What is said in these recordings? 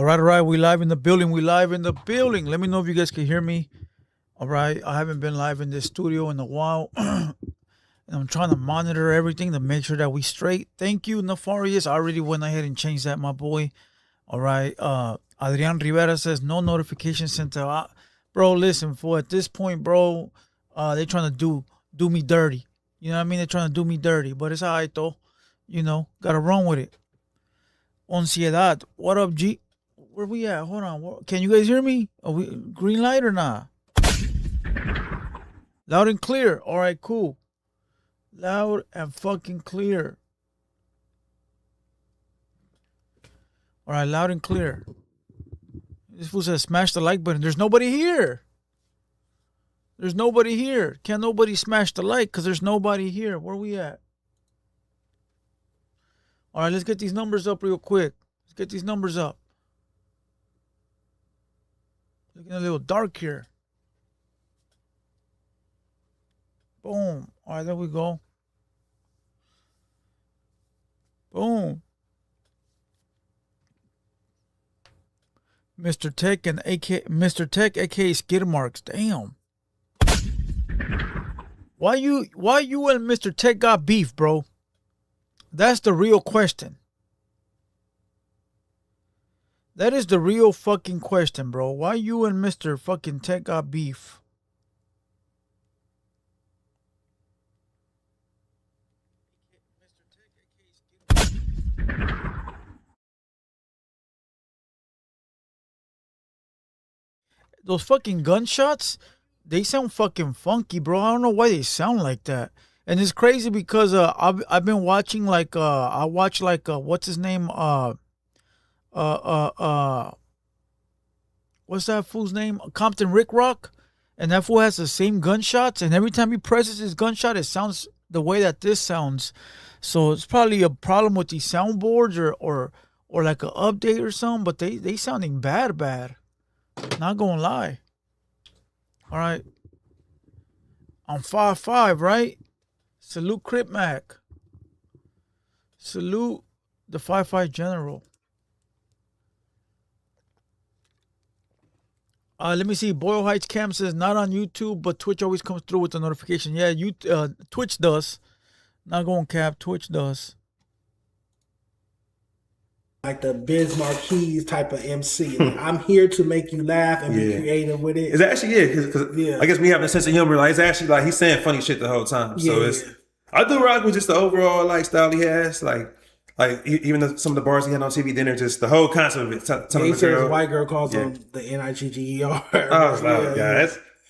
All right. We live in the building. We live in the building. Let me know if you guys can hear me. All right. I haven't been live in this studio in a while. And I'm trying to monitor everything to make sure that we straight. Thank you, Nefarious. I already went ahead and changed that, my boy. All right. Adrian Rivera says no notification sent to. Bro, listen, for at this point, bro, they trying to do me dirty. You know what I mean? They're trying to do me dirty, but it's all right though. You know, gotta run with it. Ansiedad. What up, G? Where we at? Hold on. Can you guys hear me? Are we green light or not? Loud and clear. All right, cool. Loud and fucking clear. All right, loud and clear. This fool says smash the like button. There's nobody here. There's nobody here. Can't nobody smash the like because there's nobody here. Where we at? All right, let's get these numbers up real quick. Let's get these numbers up. Looking a little dark here. Boom. All right, there we go. Boom. Mr. Tech and Mr. Tech, aka Skid Marks. Damn. Why you and Mr. Tech got beef, bro? That's the real question. That is the real fucking question, bro. Why you and Mr. fucking Tech got beef? Those fucking gunshots, they sound fucking funky, bro. I don't know why they sound like that. And it's crazy because I've been watching like I watch like what's his name what's that fool's name? Compton Rick Rock. And that fool has the same gunshots, and every time he presses his gunshot, it sounds the way that this sounds. So it's probably a problem with these soundboards or like an update or something, but they sounding bad. Not gonna lie. All right. I'm 5'5", right? Salute Crip Mac. Salute the 5'5" General. Let me see. Boyle Heights Cam says not on YouTube, but Twitch always comes through with the notification. Yeah, Twitch does. Not going cap. Twitch does. Like the Biz Marquis type of MC. Like, I'm here to make you laugh and be creative with it. It's actually, because I guess me having a sense of humor, like it's actually like he's saying funny shit the whole time. So I do rock with just the overall like style he has. Like even some of the bars he had on TV dinner, just the whole concept of it. He says a white girl calls him the Nigger. I was like,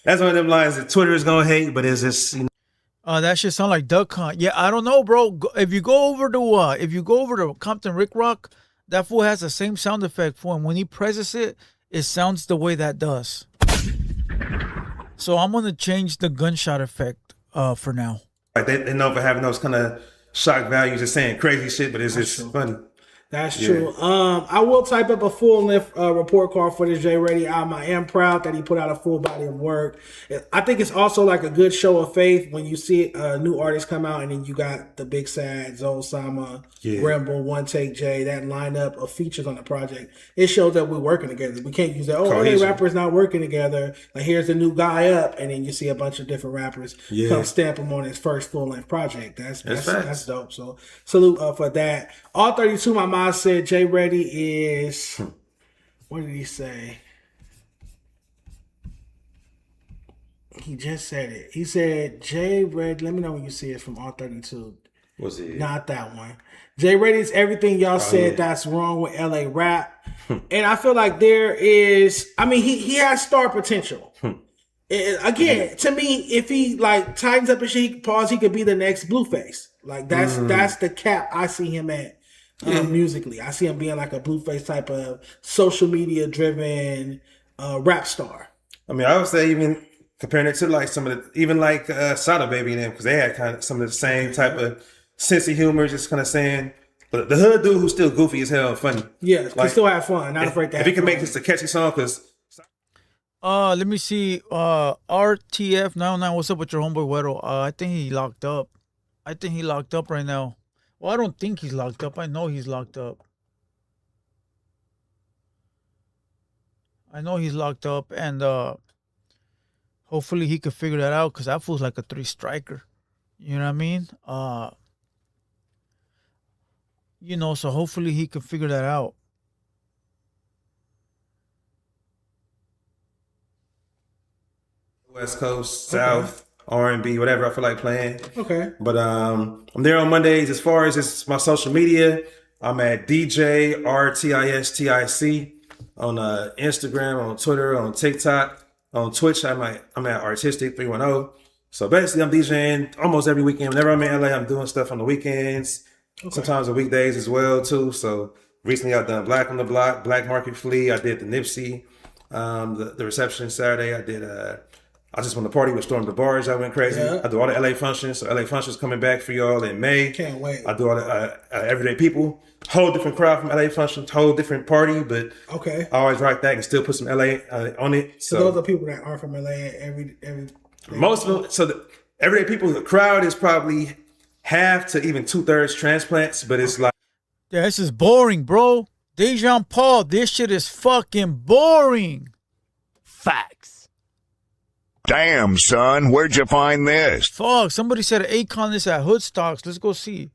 that's one of them lines that Twitter is gonna hate, but it's just that shit sound like Duck Hunt. Yeah, I don't know, bro. If you go over to Compton Rick Rock, that fool has the same sound effect for him. When he presses it, it sounds the way that does. So I'm gonna change the gunshot effect for now. Like they know for having those kind of shock values, just saying crazy shit, but it's just funny. That's true. I will type up a full-length report card for this J Ready album. I am proud that he put out a full body of work. I think it's also like a good show of faith when you see a new artist come out and then you got the Big Sad, Zoe Sama, Rebel, One Take J, that lineup of features on the project. It shows that we're working together. We can't use that, hey, rappers not working together. Like, here's the new guy up, and then you see a bunch of different rappers come stamp him on his first full-length project. That's dope. So salute for that. All 32, my mom said J Ready is, what did he say? He just said it. He said J Ready, let me know when you see it from All 32. Was it? Not that one. J Ready is everything y'all said that's wrong with LA rap. And I feel like there is, I mean, he has star potential. Again, to me, if he like tightens up his shit, pause, he could be the next Blueface. Like that's the cap I see him at. Musically, I see him being like a Blueface type of social media driven rap star. I mean, I would say even comparing it to like some of the, even like Sada Baby and them, because they had kind of some of the same type of sense of humor, just kind of saying, but the hood dude who's still goofy as hell and funny. Yeah, like, can still have fun. Not afraid to have if he can fun. make this a catchy song, because let me see. RTF99, what's up with your homeboy Weddle? I think he locked up. Right now. Well, I don't think he's locked up. I know he's locked up. I know he's locked up, and hopefully he could figure that out because that fool's like a 3 striker. You know what I mean? So hopefully he could figure that out. West Coast, South, R&B, whatever I feel like playing. Okay. But I'm there on Mondays. As far as it's my social media, I'm at DJ RTISTIC on Instagram, on Twitter, on TikTok, on Twitch. I'm at Artistic 310. So basically, I'm DJing almost every weekend. Whenever I'm in LA, I'm doing stuff on the weekends, sometimes the weekdays as well too. So recently, I've done Black on the Block, Black Market Flea. I did the Nipsey, the reception Saturday. I did. I just went to party with Storm the Barge. I went crazy. Yeah. I do all the LA functions. So LA functions coming back for y'all in May. Can't wait. I do all the Everyday People. Whole different crowd from LA functions. Whole different party, but okay. I always rock that and still put some LA on it. So those are people that are from LA. Every most of them. So the Everyday People, the crowd is probably half to even 2/3 transplants, but it's like. Yeah, this is boring, bro. Dejon Paul, this shit is fucking boring. Facts. Damn, son, where'd you find this? Fuck, somebody said Akon is at Hood Stocks. Let's go see.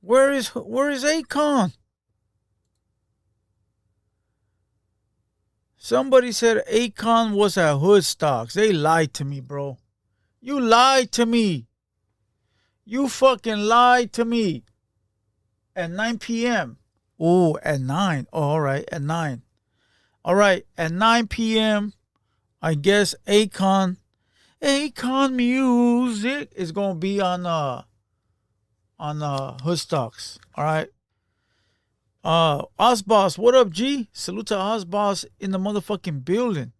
Where is Akon? Somebody said Akon was at Hood Stocks. They lied to me, bro. You lied to me. You fucking lied to me. At 9 p.m. Oh, at 9. Oh, all right, at 9. All right, at 9 p.m., I guess Akon Music is going to be on Hood Stocks. All right. Osboss, what up, G? Salute to Osboss in the motherfucking building.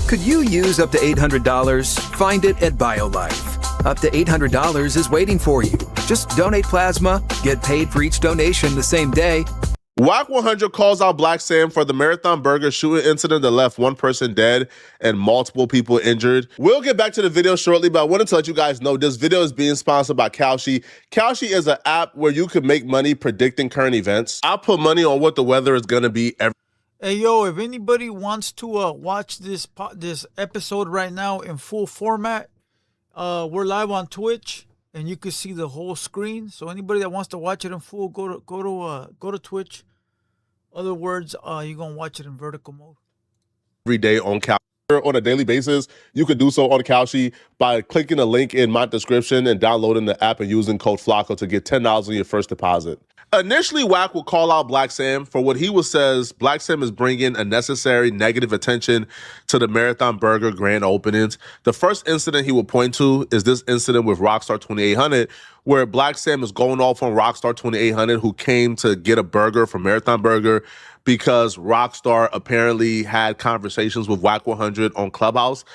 Could you use up to $800? Find it at BioLife. Up to $800 is waiting for you. Just donate plasma, get paid for each donation the same day. Whack 100 calls out Black Sam for the Marathon Burger shooting incident that left one person dead and multiple people injured. We'll get back to the video shortly, but I wanted to let you guys know this video is being sponsored by Kalshi. Kalshi is an app where you can make money predicting current events. I'll put money on what the weather is going to be every. Hey, yo, if anybody wants to watch this episode right now in full format, we're live on Twitch, and you can see the whole screen. So anybody that wants to watch it in full, go to Twitch. Other words, you're gonna watch it in vertical mode. Every day on Kalshi. On a daily basis, you can do so on Kalshi by clicking the link in my description and downloading the app and using code FLACO to get $10 on your first deposit. Initially, Wack will call out Black Sam for what he says Black Sam is bringing unnecessary negative attention to the Marathon Burger grand openings. The first incident he will point to is this incident with Rockstar 2800, where Black Sam is going off on Rockstar 2800, who came to get a burger from Marathon Burger because Rockstar apparently had conversations with Wack 100 on Clubhouse.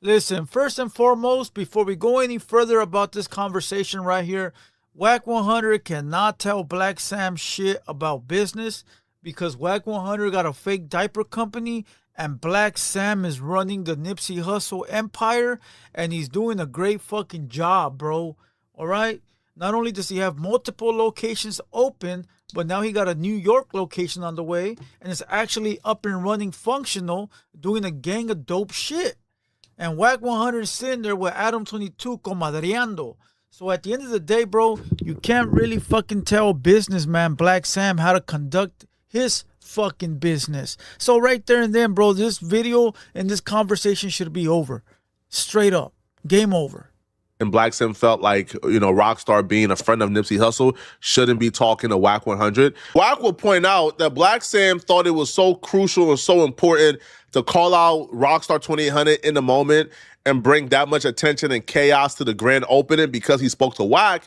Listen, first and foremost, before we go any further about this conversation right here, Wack 100 cannot tell Black Sam shit about business because Wack 100 got a fake diaper company and Black Sam is running the Nipsey Hussle empire and he's doing a great fucking job, bro. All right? Not only does he have multiple locations open, but now he got a New York location on the way and it's actually up and running functional, doing a gang of dope shit. And Wack 100 is sitting there with Adam 22 comadreando. So at the end of the day, bro, you can't really fucking tell businessman Black Sam how to conduct his fucking business. So right there and then, bro, this video and this conversation should be over. Straight up. Game over. And Black Sam felt like, Rockstar being a friend of Nipsey Hussle shouldn't be talking to Wack 100. Wack will point out that Black Sam thought it was so crucial and so important to call out Rockstar 2800 in the moment and bring that much attention and chaos to the grand opening because he spoke to Wack.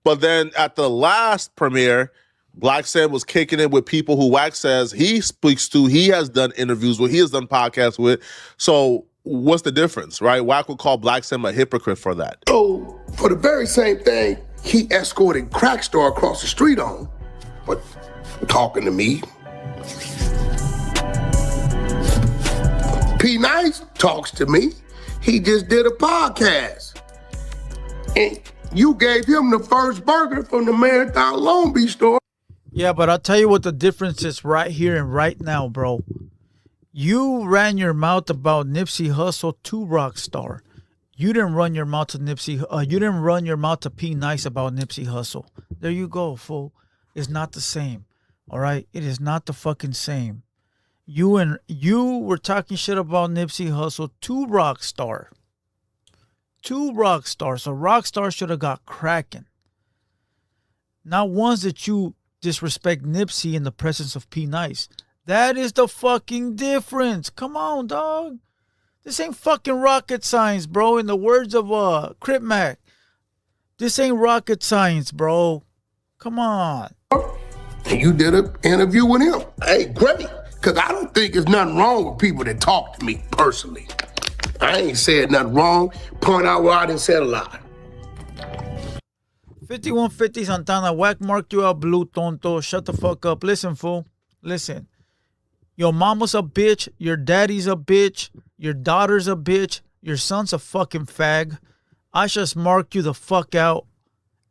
But then at the last premiere, Black Sam was kicking it with people who Wack says he speaks to, he has done interviews with, he has done podcasts with. So what's the difference, right? Wack would call Black Sam a hypocrite for that. So for the very same thing, he escorted Crack Star across the street on, but talking to me. P Nice talks to me. He just did a podcast. And you gave him the first burger from the Marathon Long Beach store. Yeah, but I'll tell you what the difference is right here and right now, bro. You ran your mouth about Nipsey Hussle to Rockstar. You didn't run your mouth to you didn't run your mouth to P Nice about Nipsey Hussle. There you go, fool. It's not the same. All right? It is not the fucking same. You were talking shit about Nipsey Hussle to Rockstar. To Rockstar. So Rockstar should have got cracking. Not once that you disrespect Nipsey in the presence of P Nice. That is the fucking difference. Come on, dog. This ain't fucking rocket science, bro. In the words of Crip Mac. This ain't rocket science, bro. Come on. And you did an interview with him. Hey, great. Because I don't think there's nothing wrong with people that talk to me personally. I ain't said nothing wrong. Point out where I done said a lot. 5150 Santana, Wack marked you out, Blue Tonto. Shut the fuck up. Listen, fool. Listen. Your mama's a bitch. Your daddy's a bitch. Your daughter's a bitch. Your son's a fucking fag. I just marked you the fuck out.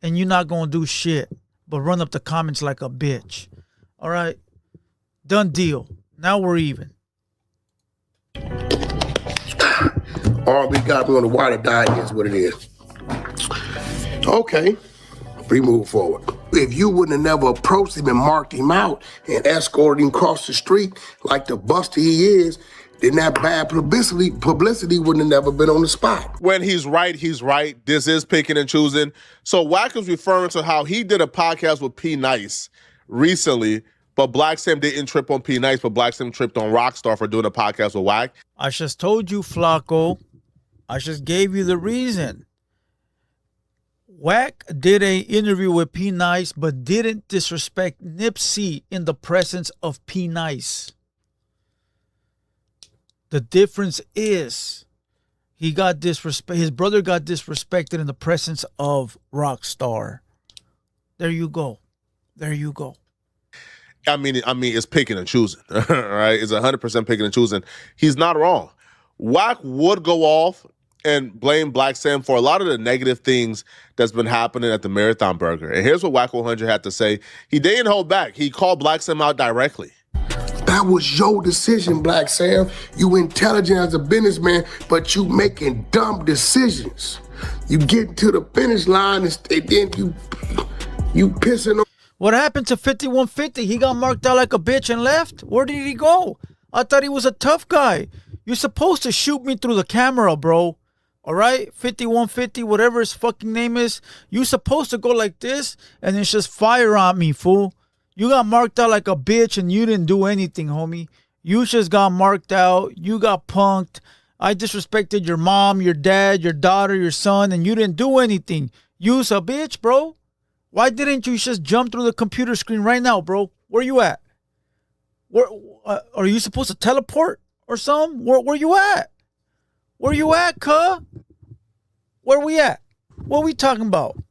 And you're not going to do shit. But run up the comments like a bitch. All right? Done deal. Now we're even. All we got me on the water diet is what it is. Okay, we move forward. If you wouldn't have never approached him and marked him out and escorted him across the street like the buster he is, then that bad publicity wouldn't have never been on the spot. When he's right, he's right. This is picking and choosing. So Wack is referring to how he did a podcast with P Nice recently, but Black Sam didn't trip on P Nice, but Black Sam tripped on Rockstar for doing a podcast with Wack. I just told you, Flacco. I just gave you the reason. Wack did an interview with P Nice, but didn't disrespect Nipsey in the presence of P Nice. The difference is he got disrespect. His brother got disrespected in the presence of Rockstar. There you go. There you go. I mean, it's picking and choosing, right? It's 100% picking and choosing. He's not wrong. Wack would go off and blame Black Sam for a lot of the negative things that's been happening at the Marathon Burger. And here's what Wack 100 had to say. He didn't hold back. He called Black Sam out directly. That was your decision, Black Sam. You intelligent as a businessman, but you making dumb decisions. You get to the finish line and then you pissing on. What happened to 5150? He got marked out like a bitch and left? Where did he go? I thought he was a tough guy. You're supposed to shoot me through the camera, bro. All right? 5150, whatever his fucking name is. You're supposed to go like this and then just fire on me, fool. You got marked out like a bitch and you didn't do anything, homie. You just got marked out. You got punked. I disrespected your mom, your dad, your daughter, your son, and you didn't do anything. You's a bitch, bro. Why didn't you just jump through the computer screen right now, bro? Where you at? Where are you supposed to teleport or something? Where you at? Where you at, cuh? Where we at? What we talking about?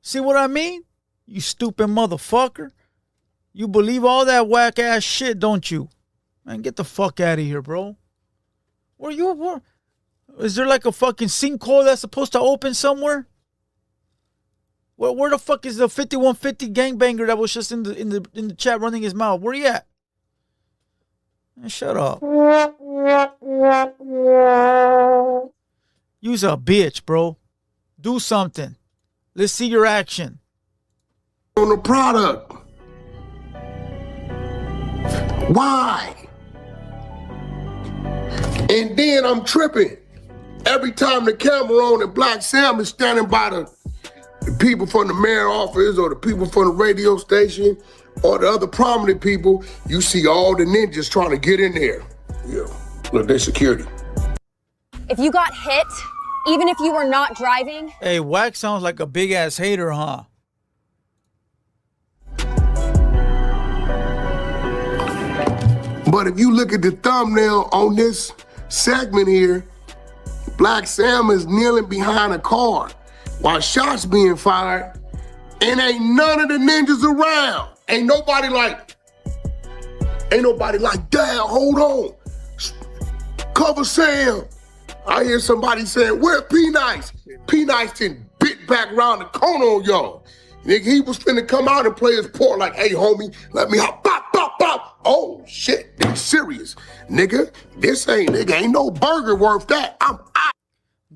See what I mean? You stupid motherfucker. You believe all that whack ass shit, don't you? Man, get the fuck out of here, bro. Where? Is there like a fucking sinkhole that's supposed to open somewhere? Where the fuck is the 5150 gangbanger that was just in the chat running his mouth? Where he at? Man, shut up. You's a bitch, bro. Do something. Let's see your action. On the product. Why? And then I'm tripping. Every time the camera on and Black Sam is standing by the people from the mayor office or the people from the radio station or the other prominent people, you see all the ninjas trying to get in there. Yeah, look, they security. If you got hit, even if you were not driving. Hey, Wack sounds like a big ass hater, huh? But if you look at the thumbnail on this segment here, Black Sam is kneeling behind a car while shots being fired, and ain't none of the ninjas around. Ain't nobody like, damn, hold on. Cover Sam. I hear somebody saying, where P-Nice? P-Nice done bit back around the corner on y'all. Nigga, he was finna come out and play his part like, hey, homie, let me hop, bop, bop, bop. Oh, shit, they serious. Nigga, ain't no burger worth that. I'm out.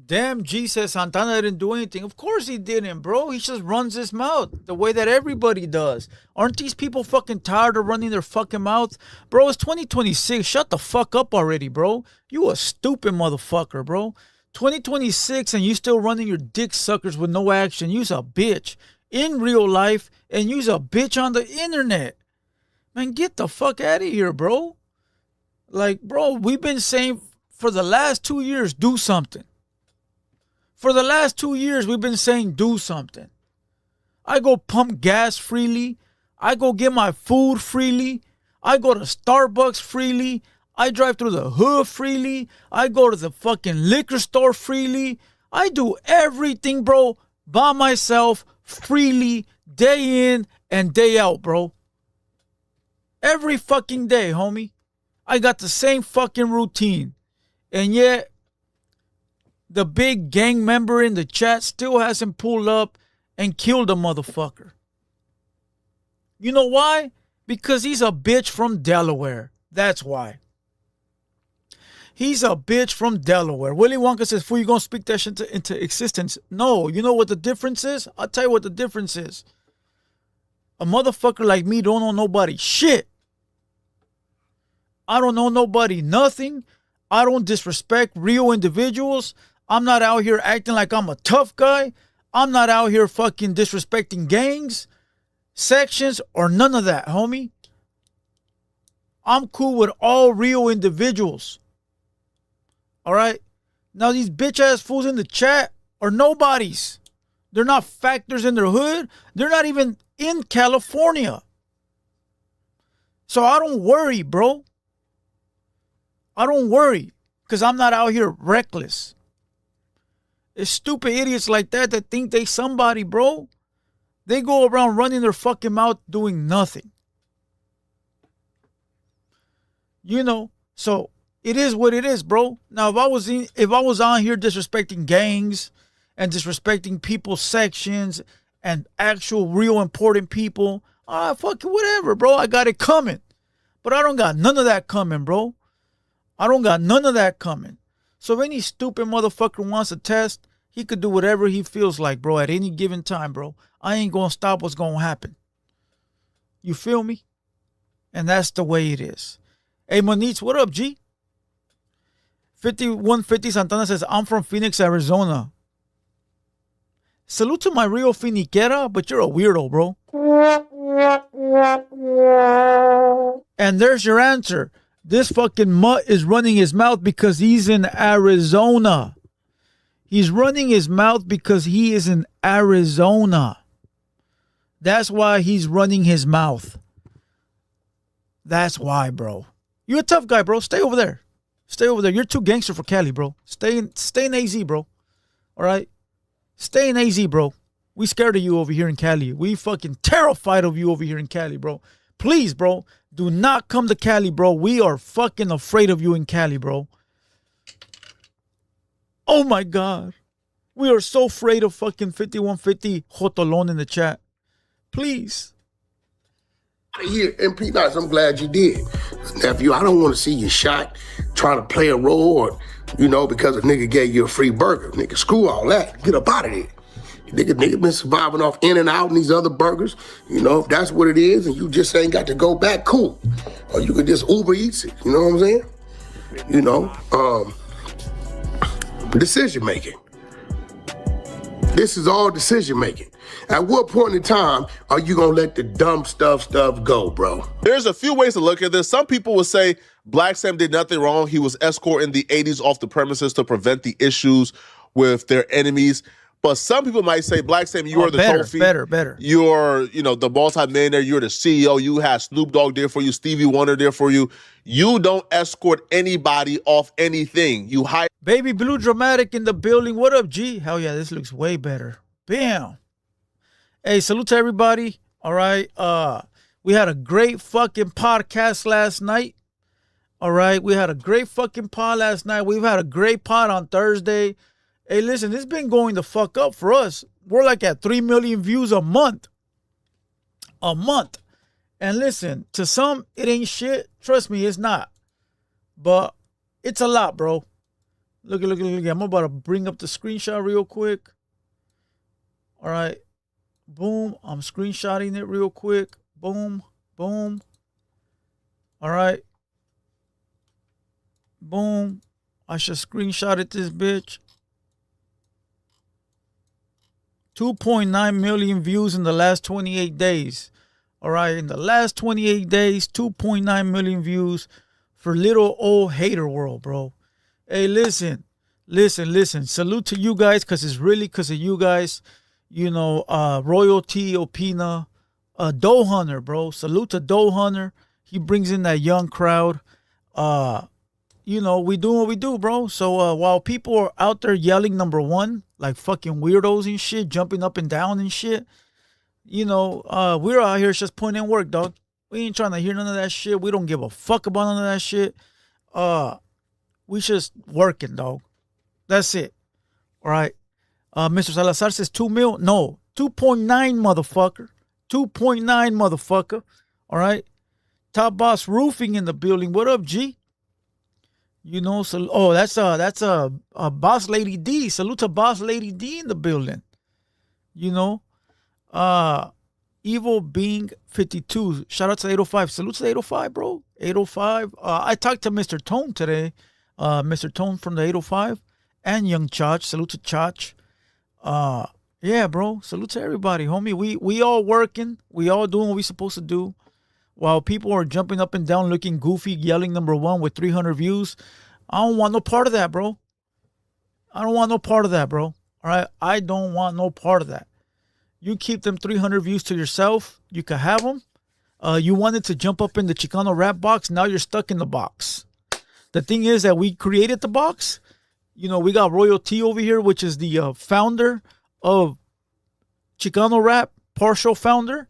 Damn, G says Santana didn't do anything. Of course he didn't, bro. He just runs his mouth the way that everybody does. Aren't these people fucking tired of running their fucking mouth? Bro, it's 2026. Shut the fuck up already, bro. You a stupid motherfucker, bro. 2026 and you still running your dick suckers with no action. You's a bitch in real life and you's a bitch on the internet. Man, get the fuck out of here, bro. Like, bro, we've been saying for the last 2 years, do something. For the last 2 years, we've been saying do something. I go pump gas freely. I go get my food freely. I go to Starbucks freely. I drive through the hood freely. I go to the fucking liquor store freely. I do everything, bro, by myself, freely, day in and day out, bro. Every fucking day, homie. I got the same fucking routine. And yet, the big gang member in the chat still hasn't pulled up and killed a motherfucker. You know why? Because he's a bitch from Delaware. That's why. He's a bitch from Delaware. Willy Wonka says, fool, you gonna speak that shit into existence? No. You know what the difference is? I'll tell you what the difference is. A motherfucker like me don't know nobody shit. I don't know nobody nothing. I don't disrespect real individuals. I'm not out here acting like I'm a tough guy. I'm not out here fucking disrespecting gangs, sections, or none of that, homie. I'm cool with all real individuals. All right? Now, these bitch-ass fools in the chat are nobodies. They're not factors in their hood. They're not even in California. So I don't worry, bro. I don't worry because I'm not out here reckless. It's stupid idiots like that that think they somebody, bro. They go around running their fucking mouth doing nothing. You know, so it is what it is, bro. Now, if I was on here disrespecting gangs and disrespecting people's sections and actual real important people, fuck it, whatever, bro. I got it coming. But I don't got none of that coming, bro. I don't got none of that coming. So if any stupid motherfucker wants to test, he could do whatever he feels like, bro, at any given time, bro. I ain't going to stop what's going to happen. You feel me? And that's the way it is. Hey, Moniz, what up, G? 5150 Santana says, I'm from Phoenix, Arizona. Salute to my real Finiquera, but you're a weirdo, bro. And there's your answer. This fucking mutt is running his mouth because he's in Arizona. He's running his mouth because he is in Arizona. That's why he's running his mouth. That's why, bro. You're a tough guy, bro. Stay over there. Stay over there. You're too gangster for Cali, bro. Stay in AZ, bro. All right? Stay in AZ, bro. We scared of you over here in Cali. We fucking terrified of you over here in Cali, bro. Please, bro. Do not come to Cali, bro. We are fucking afraid of you in Cali, bro. Oh, my God. We are so afraid of fucking 5150 Jotolon in the chat. Please. Here, MP Nice, I'm glad you did. Nephew, I don't want to see you shot trying to play a role or, because a nigga gave you a free burger. Nigga, screw all that. Get up out of there. Nigga been surviving off In-N-Out and these other burgers. You know, if that's what it is and you just ain't got to go back, cool. Or you could just Uber Eats it, you know what I'm saying? You know, decision making. This is all decision making. At what point in time are you gonna let the dumb stuff go, bro? There's a few ways to look at this. Some people would say Black Sam did nothing wrong. He was escorting the 80s off the premises to prevent the issues with their enemies. But some people might say, Black Sam, you are the trophy. Better. You're, the multi-millionaire. You're the CEO. You have Snoop Dogg there for you, Stevie Wonder there for you. You don't escort anybody off anything. You hire. Baby Blue Dramatic in the building. What up, G? Hell yeah, this looks way better. Bam. Hey, salute to everybody. All right. We had a great fucking podcast last night. All right. We had a great fucking pod last night. We've had a great pod on Thursday. Hey, listen, this has been going the fuck up for us. We're like at 3 million views a month. A month. And listen, to some, it ain't shit. Trust me, it's not. But it's a lot, bro. Look. I'm about to bring up the screenshot real quick. All right. Boom. I'm screenshotting it real quick. Boom. All right. Boom. I should screenshot it, this bitch. 2.9 million views in the last 28 days. All right, in the last 28 days, 2.9 million views for little old hater world, bro. Hey, listen. Salute to you guys, because it's really because of you guys. Royalty, Opina, Doe Hunter, bro. Salute to Doe Hunter. He brings in that young crowd. We do what we do, bro. So while people are out there yelling number one, like fucking weirdos and shit, jumping up and down and shit, we're out here just putting in work, dog. We ain't trying to hear none of that shit. We don't give a fuck about none of that shit. We just working, dog. That's it. All right. Mr. Salazar says 2 mil. No, 2.9, motherfucker. 2.9, motherfucker. All right. Top Boss Roofing in the building. What up, G? That's a Boss Lady D. Salute to Boss Lady D in the building. Evil Being 52. Shout out to 805. Salute to 805, bro. 805. I talked to Mr. Tone today. Mr. Tone from the 805. And Young Chach. Salute to Chach. Yeah, bro. Salute to everybody, homie. We all working. We all doing what we supposed to do. While people are jumping up and down, looking goofy, yelling number one with 300 views. I don't want no part of that, bro. I don't want no part of that, bro. All right? I don't want no part of that. You keep them 300 views to yourself. You can have them. You wanted to jump up in the Chicano rap box. Now you're stuck in the box. The thing is that we created the box. We got Royalty over here, which is the founder of Chicano rap, partial founder.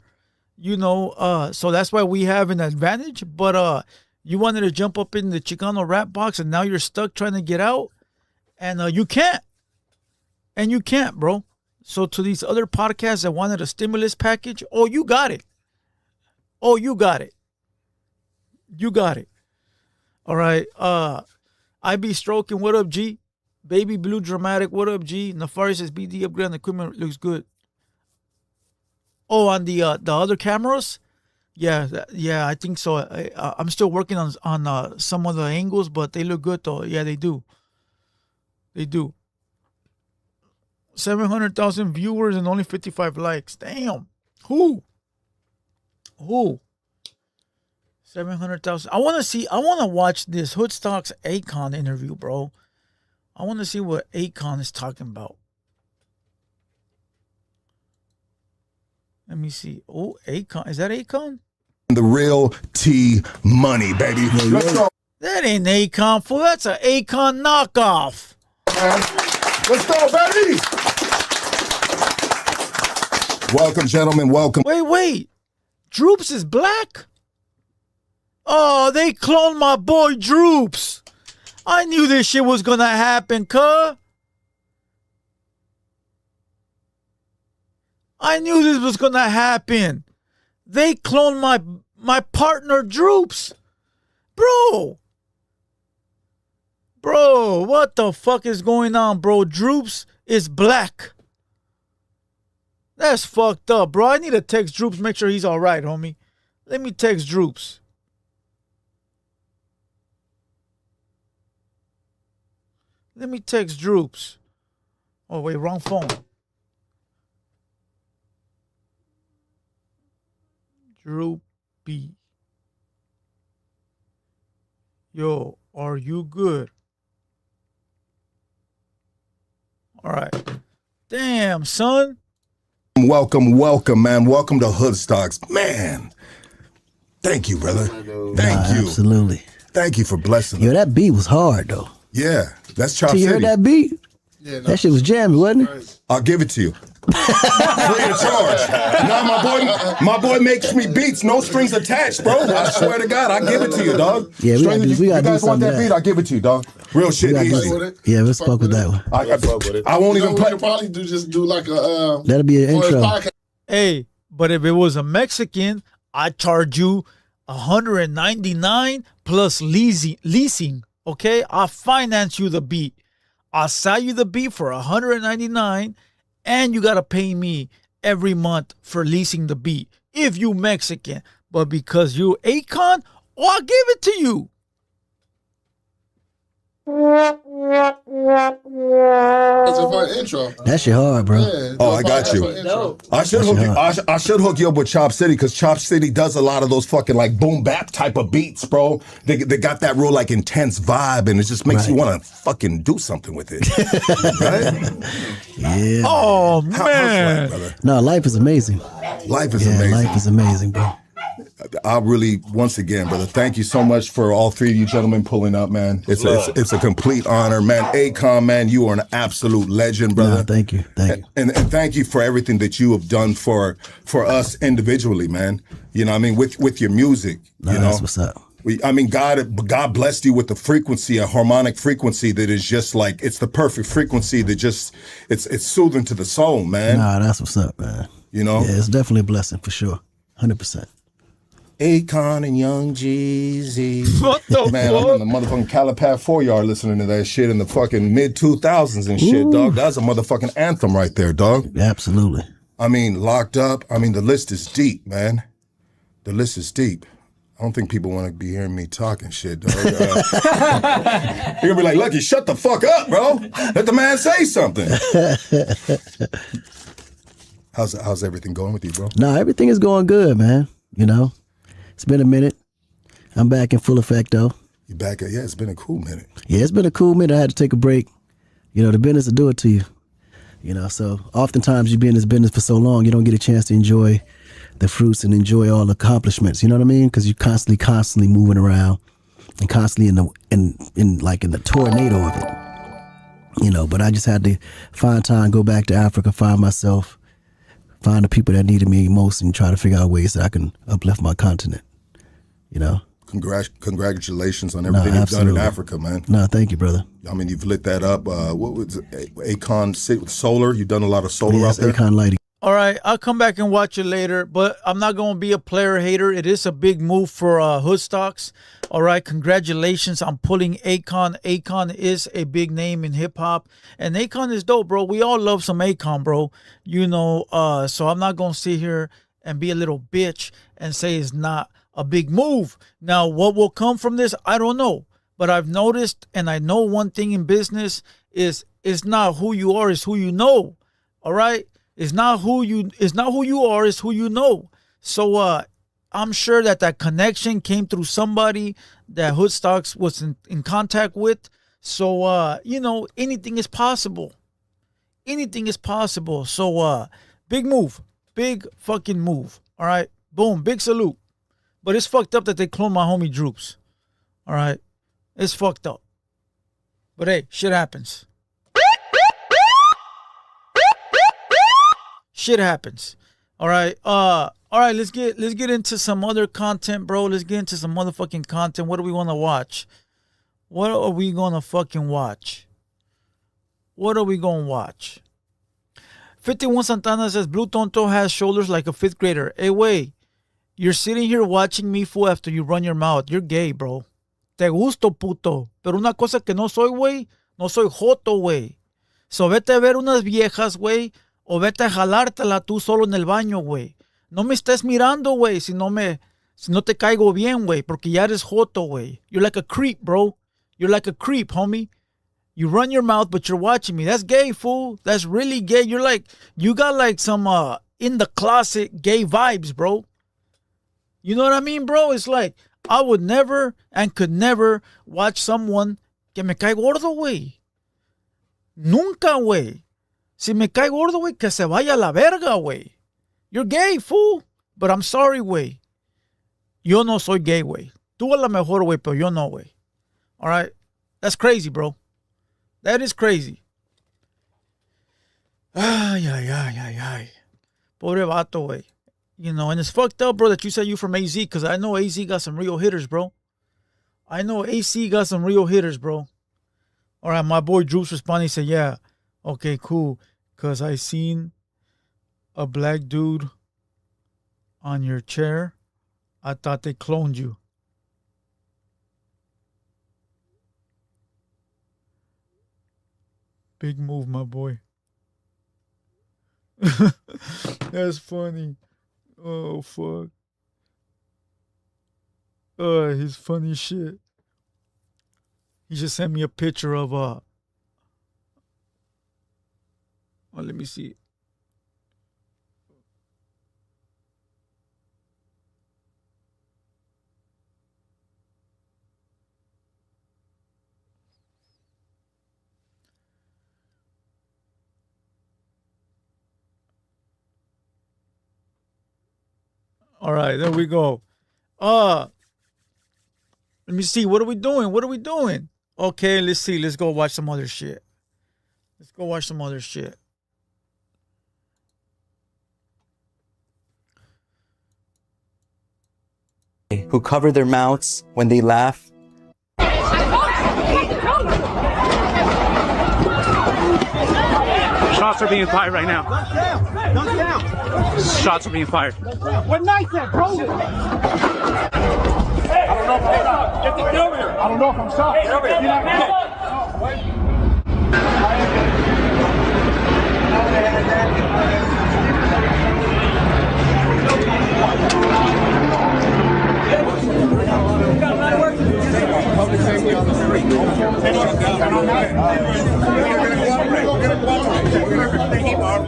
So that's why we have an advantage. But you wanted to jump up in the Chicano rap box, and now you're stuck trying to get out, and you can't. And you can't, bro. So to these other podcasts that wanted a stimulus package, you got it. You got it. All right. I be stroking. What up, G? Baby Blue Dramatic. What up, G? Nefari says BD upgrade on the equipment looks good. Oh, on the other cameras? Yeah, I think so. I'm still working on some of the angles, but they look good though. Yeah, they do. 700,000 viewers and only 55 likes. Damn. Who? 700,000. I want to watch this Hoodstock's Akon interview, bro. I want to see what Akon is talking about. Let me see. Oh, Akon. Is that Akon? The real T money, baby. Let's go. That ain't Akon, fool. That's an Akon knockoff. Let's go, baby. Welcome, gentlemen. Welcome. Wait. Droops is black? Oh, they cloned my boy Droops. I knew this shit was gonna happen, cuh. I knew this was gonna happen. They cloned my partner Droops. Bro, what the fuck is going on, bro? Droops is black. That's fucked up, bro. I need to text Droops, make sure he's all right, homie. Let me text Droops. Let me text Droops. Oh, wait, wrong phone. Droopy. Yo, are you good? All right. Damn, son. Welcome, man. Welcome to Hood Stocks. Man, thank you, brother. Thank you. Absolutely. Thank you for blessing Yo, us. that beat was hard, though. Yeah, that's Chop Till you heard City. that beat? Yeah, That shit was jamming, wasn't it? I'll give it to you. Free of charge. Now my boy makes me beats, no strings attached, bro. I swear to God, I'll give it to you, dog. Yeah, we gotta do you guys want something that with that. beat? I'll give it to you, dog. Real shit, gotta do easy. it. Yeah, let's fuck with that one. I won't even We play. could probably do like a That'll be an for his intro. podcast. Hey, but if it was a Mexican, I'd charge you $199 plus leasing. Okay, I'll finance you the beat. I'll sell you the beat for $199, and you gotta pay me every month for leasing the beat. If you Mexican, but because you Akon, I'll give it to you. It's a fun intro. That shit hard, bro. Yeah, Oh, I got you. I should hook you. I should hook you up with Chop City because Chop City does a lot of those fucking like boom bap type of beats, bro. They got that real like intense vibe, and it just makes you want to fucking do something with it. Right? Yeah. Oh How's man, life, brother? No, life is amazing. Life is Yeah, amazing. life is amazing, bro. I really, once again, brother, thank you so much for all three of you gentlemen pulling up, man. It's a complete honor, man. Akon, man, you are an absolute legend, brother. No, thank you. Thank you. And thank you for everything that you have done for us individually, man. You know what I mean? With your music, No, you know? that's what's up. God blessed you with the frequency, a harmonic frequency that is just like, it's the perfect frequency that just, it's soothing to the soul, man. Nah, that's what's up, man. You know? Yeah, it's definitely a blessing for sure. 100%. Akon and Young Jeezy. what the Man, I'm fuck? in the motherfucking Calipat 4-yard listening to that shit in the fucking mid-2000s and shit, dog. That's a motherfucking anthem right there, dog. Absolutely. I mean, Locked Up. I mean, the list is deep, man. The list is deep. I don't think people want to be hearing me talking shit, dog. You're gonna be like, Lucky, shut the fuck up, bro. Let the man say something. How's everything going with you, bro? No, everything is going good, man. You know, it's been a minute. I'm back in full effect, though. You back at, yeah, it's been a cool minute. Yeah, it's been a cool minute. I had to take a break. You know, the business will do it to you. You know, so oftentimes you be in this business for so long, you don't get a chance to enjoy the fruits and enjoy all the accomplishments. You know what I mean? Because you're constantly moving around and constantly in the tornado of it. You know, but I just had to find time, go back to Africa, find myself, find the people that needed me most, and try to figure out ways that I can uplift my continent. You know? Congratulations on everything you've done in Africa, man. No, thank you, brother. I mean, you've lit that up. What was it? Akon Solar? You've done a lot of solar Yeah, out it's there? Akon Lighting. All right, I'll come back and watch it later, but I'm not going to be a player hater. It is a big move for Hood Stocks. All right, congratulations on pulling Akon. Akon is a big name in hip-hop, and Akon is dope, bro. We all love some Akon, bro. You know, so I'm not going to sit here and be a little bitch and say it's not a big move. Now, what will come from this, I don't know. But I've noticed, and I know one thing in business is it's not who you are, it's who you know. All right? It's not who you are, it's who you know. So I'm sure that connection came through somebody that Hood Stocks was in contact with. So you know, anything is possible. Anything is possible. So big move. Big fucking move. All right? Boom, big salute. But it's fucked up that they cloned my homie Droops. All right? It's fucked up. But hey, shit happens. Shit happens. All right. Let's get into some other content, bro. Let's get into some motherfucking content. What do we want to watch? What are we gonna fucking watch? What are we gonna watch? 51 Santana says Blue Tonto has shoulders like a 5th grader. Hey, wait. You're sitting here watching me, fool, after you run your mouth. You're gay, bro. Te gusto, puto. Pero una cosa que no soy, güey. No soy joto, güey. So vete a ver unas viejas, güey. O vete a jalártela tú solo en el baño, güey. No me estés mirando, güey, si no te caigo bien, güey, porque ya eres joto, güey. You're like a creep, bro. You're like a creep, homie. You run your mouth, but you're watching me. That's gay, fool. That's really gay. You got like some in the closet gay vibes, bro. You know what I mean, bro? It's like, I would never and could never watch someone que me cae gordo, güey. Nunca, güey. Si me cae gordo, güey, que se vaya a la verga, güey. You're gay, fool. But I'm sorry, güey. Yo no soy gay, güey. Tú a lo mejor, güey, pero yo no, güey. All right? That's crazy, bro. That is crazy. Ay. Pobre vato, güey. You know, and it's fucked up, bro, that you said you from AZ, because I know AZ got some real hitters, bro. I know AC got some real hitters, bro. All right, my boy Drew's responding. He said, yeah, okay, cool, because I seen a black dude on your chair. I thought they cloned you. Big move, my boy. That's funny. Oh, fuck. His funny shit. He just sent me a picture of, let me see. All right, there we go. Let me see. What are we doing? Okay, let's see. Let's go watch some other shit. Who cover their mouths when they laugh. Shots are being fired right now. Guns down. Shots are being fired. What night that, bro? I don't know if I'm shot. Get the over here. I don't know if I'm shot. Get over here. Public safety on the street.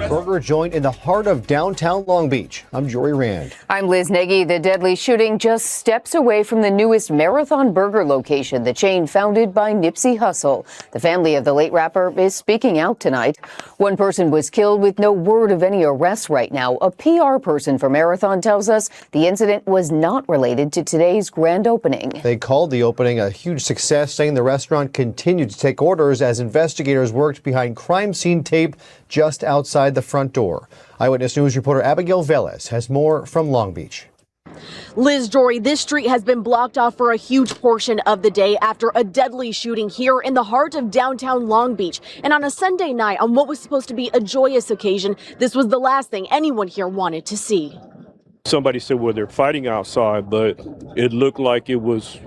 Burger joint in the heart of downtown Long Beach. I'm Jory Rand. I'm Liz Nagy. The deadly shooting just steps away from the newest Marathon Burger location, the chain founded by Nipsey Hussle. The family of the late rapper is speaking out tonight. One person was killed with no word of any arrests right now. A PR person for Marathon tells us the incident was not related to today's grand opening. They called the opening a huge success, saying the restaurant continued to take orders as investigators worked behind crime scene tape just outside the front door. Eyewitness News reporter Abigail Velez has more from Long Beach. Liz, Jory, this street has been blocked off for a huge portion of the day after a deadly shooting here in the heart of downtown Long Beach. And on a Sunday night, on what was supposed to be a joyous occasion, this was the last thing anyone here wanted to see. Somebody said, well, they're fighting outside, but it looked like it was,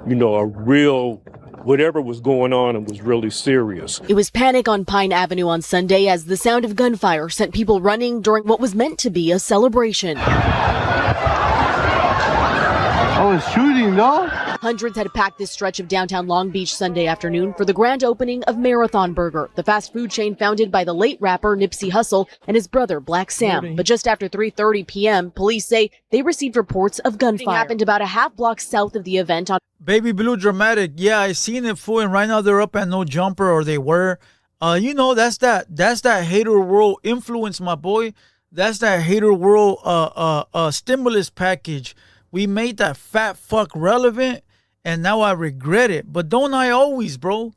a real whatever was going on, and was really serious. It was panic on Pine Avenue on Sunday as the sound of gunfire sent people running during what was meant to be a celebration. Oh, it's shooting, though. Hundreds had packed this stretch of downtown Long Beach Sunday afternoon for the grand opening of Marathon Burger, the fast food chain founded by the late rapper Nipsey Hussle and his brother Black Sam. But just after 3:30 p.m., police say they received reports of gunfire. It happened about a half block south of the event on Baby Blue Dramatic. Yeah, I seen it, fool, and right now they're up at no jumper, or they were. That's that hater world influence, my boy. That's that hater world stimulus package. We made that fat fuck relevant, and now I regret it. But don't I always, bro?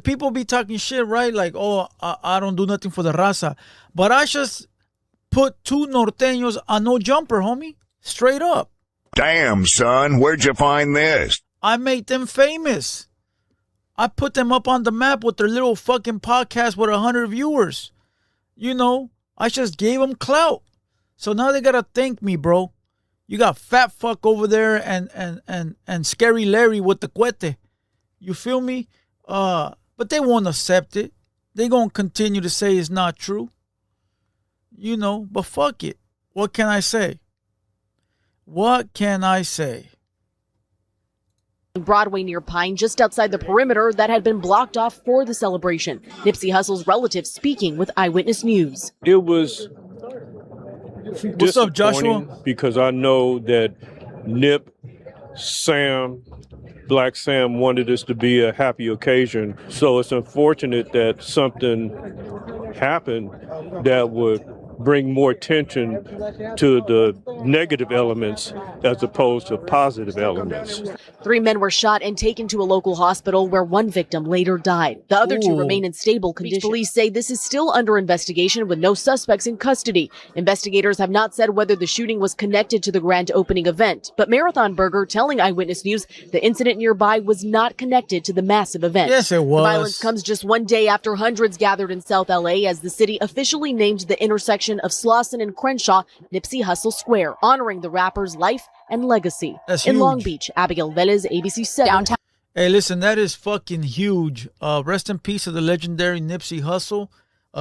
People be talking shit, right? Like, oh, I don't do nothing for the raza. But I just put 2 norteños on no jumper, homie. Straight up. Damn, son, where'd you find this? I made them famous. I put them up on the map with their little fucking podcast with 100 viewers. I just gave them clout. So now they gotta thank me, bro. You got fat fuck over there and scary Larry with the cuete. You feel me? But they won't accept it. They gonna continue to say it's not true. You know, but fuck it. What can I say? What can I say? Broadway near Pine, just outside the perimeter that had been blocked off for the celebration. Nipsey Hussle's relatives speaking with Eyewitness News. It was What's up, Joshua? Because I know that Nip, Sam, Black Sam wanted this to be a happy occasion. So it's unfortunate that something happened that would bring more attention to the negative elements as opposed to positive elements. 3 men were shot and taken to a local hospital where one victim later died. The other 2 remain in stable condition. Police say this is still under investigation with no suspects in custody. Investigators have not said whether the shooting was connected to the grand opening event, but Marathon Burger telling Eyewitness News the incident nearby was not connected to the massive event. Yes, it was. The violence comes just one day after hundreds gathered in South LA as the city officially named the intersection of Slauson and Crenshaw Nipsey Hussle Square, honoring the rapper's life and legacy. That's in huge. Long Beach, Abigail Velez, ABC 7. Downtown. Hey, listen, that is fucking huge. Rest in peace of the legendary Nipsey Hussle.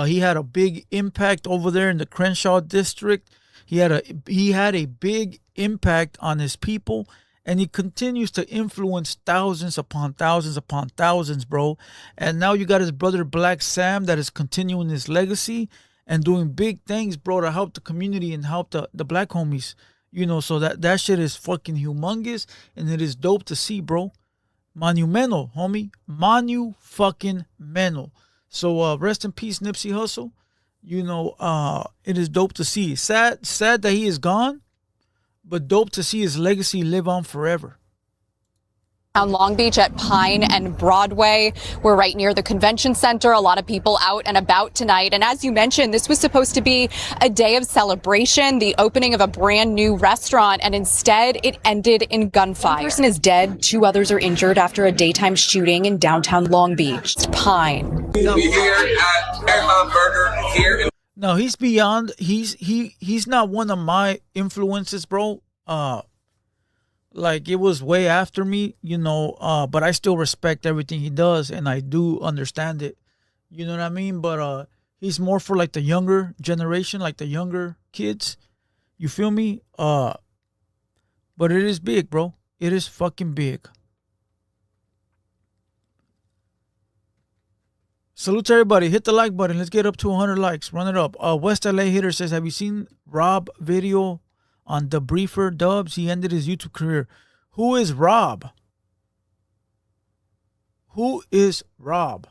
He had a big impact over there in the Crenshaw district. He had a big impact on his people, and he continues to influence thousands upon thousands, bro. And now you got his brother Black Sam that is continuing his legacy and doing big things, bro, to help the community and help the black homies. You know, so that shit is fucking humongous, and it is dope to see, bro. Monumental, homie. Manu-fucking-mental. So rest in peace, Nipsey Hussle. You know, it is dope to see. Sad that he is gone, but dope to see his legacy live on forever. On Long Beach at Pine and Broadway. We're right near the convention center. A lot of people out and about tonight. And as you mentioned, this was supposed to be a day of celebration, the opening of a brand new restaurant, and instead it ended in gunfire. One person is dead, 2 others are injured after a daytime shooting in downtown Long Beach. It's Pine. We're here at Marathon Burger here. No, he's beyond. He's not one of my influences, bro. Like, it was way after me, you know, but I still respect everything he does, and I do understand it. You know what I mean? But he's more for, like, the younger generation, like the younger kids. You feel me? But it is big, bro. It is fucking big. Salute to everybody. Hit the like button. Let's get up to 100 likes. Run it up. West LA Hitter says, have you seen Rob video on the Briefer Dubs? He ended his YouTube career. Who is Rob? Who is Rob?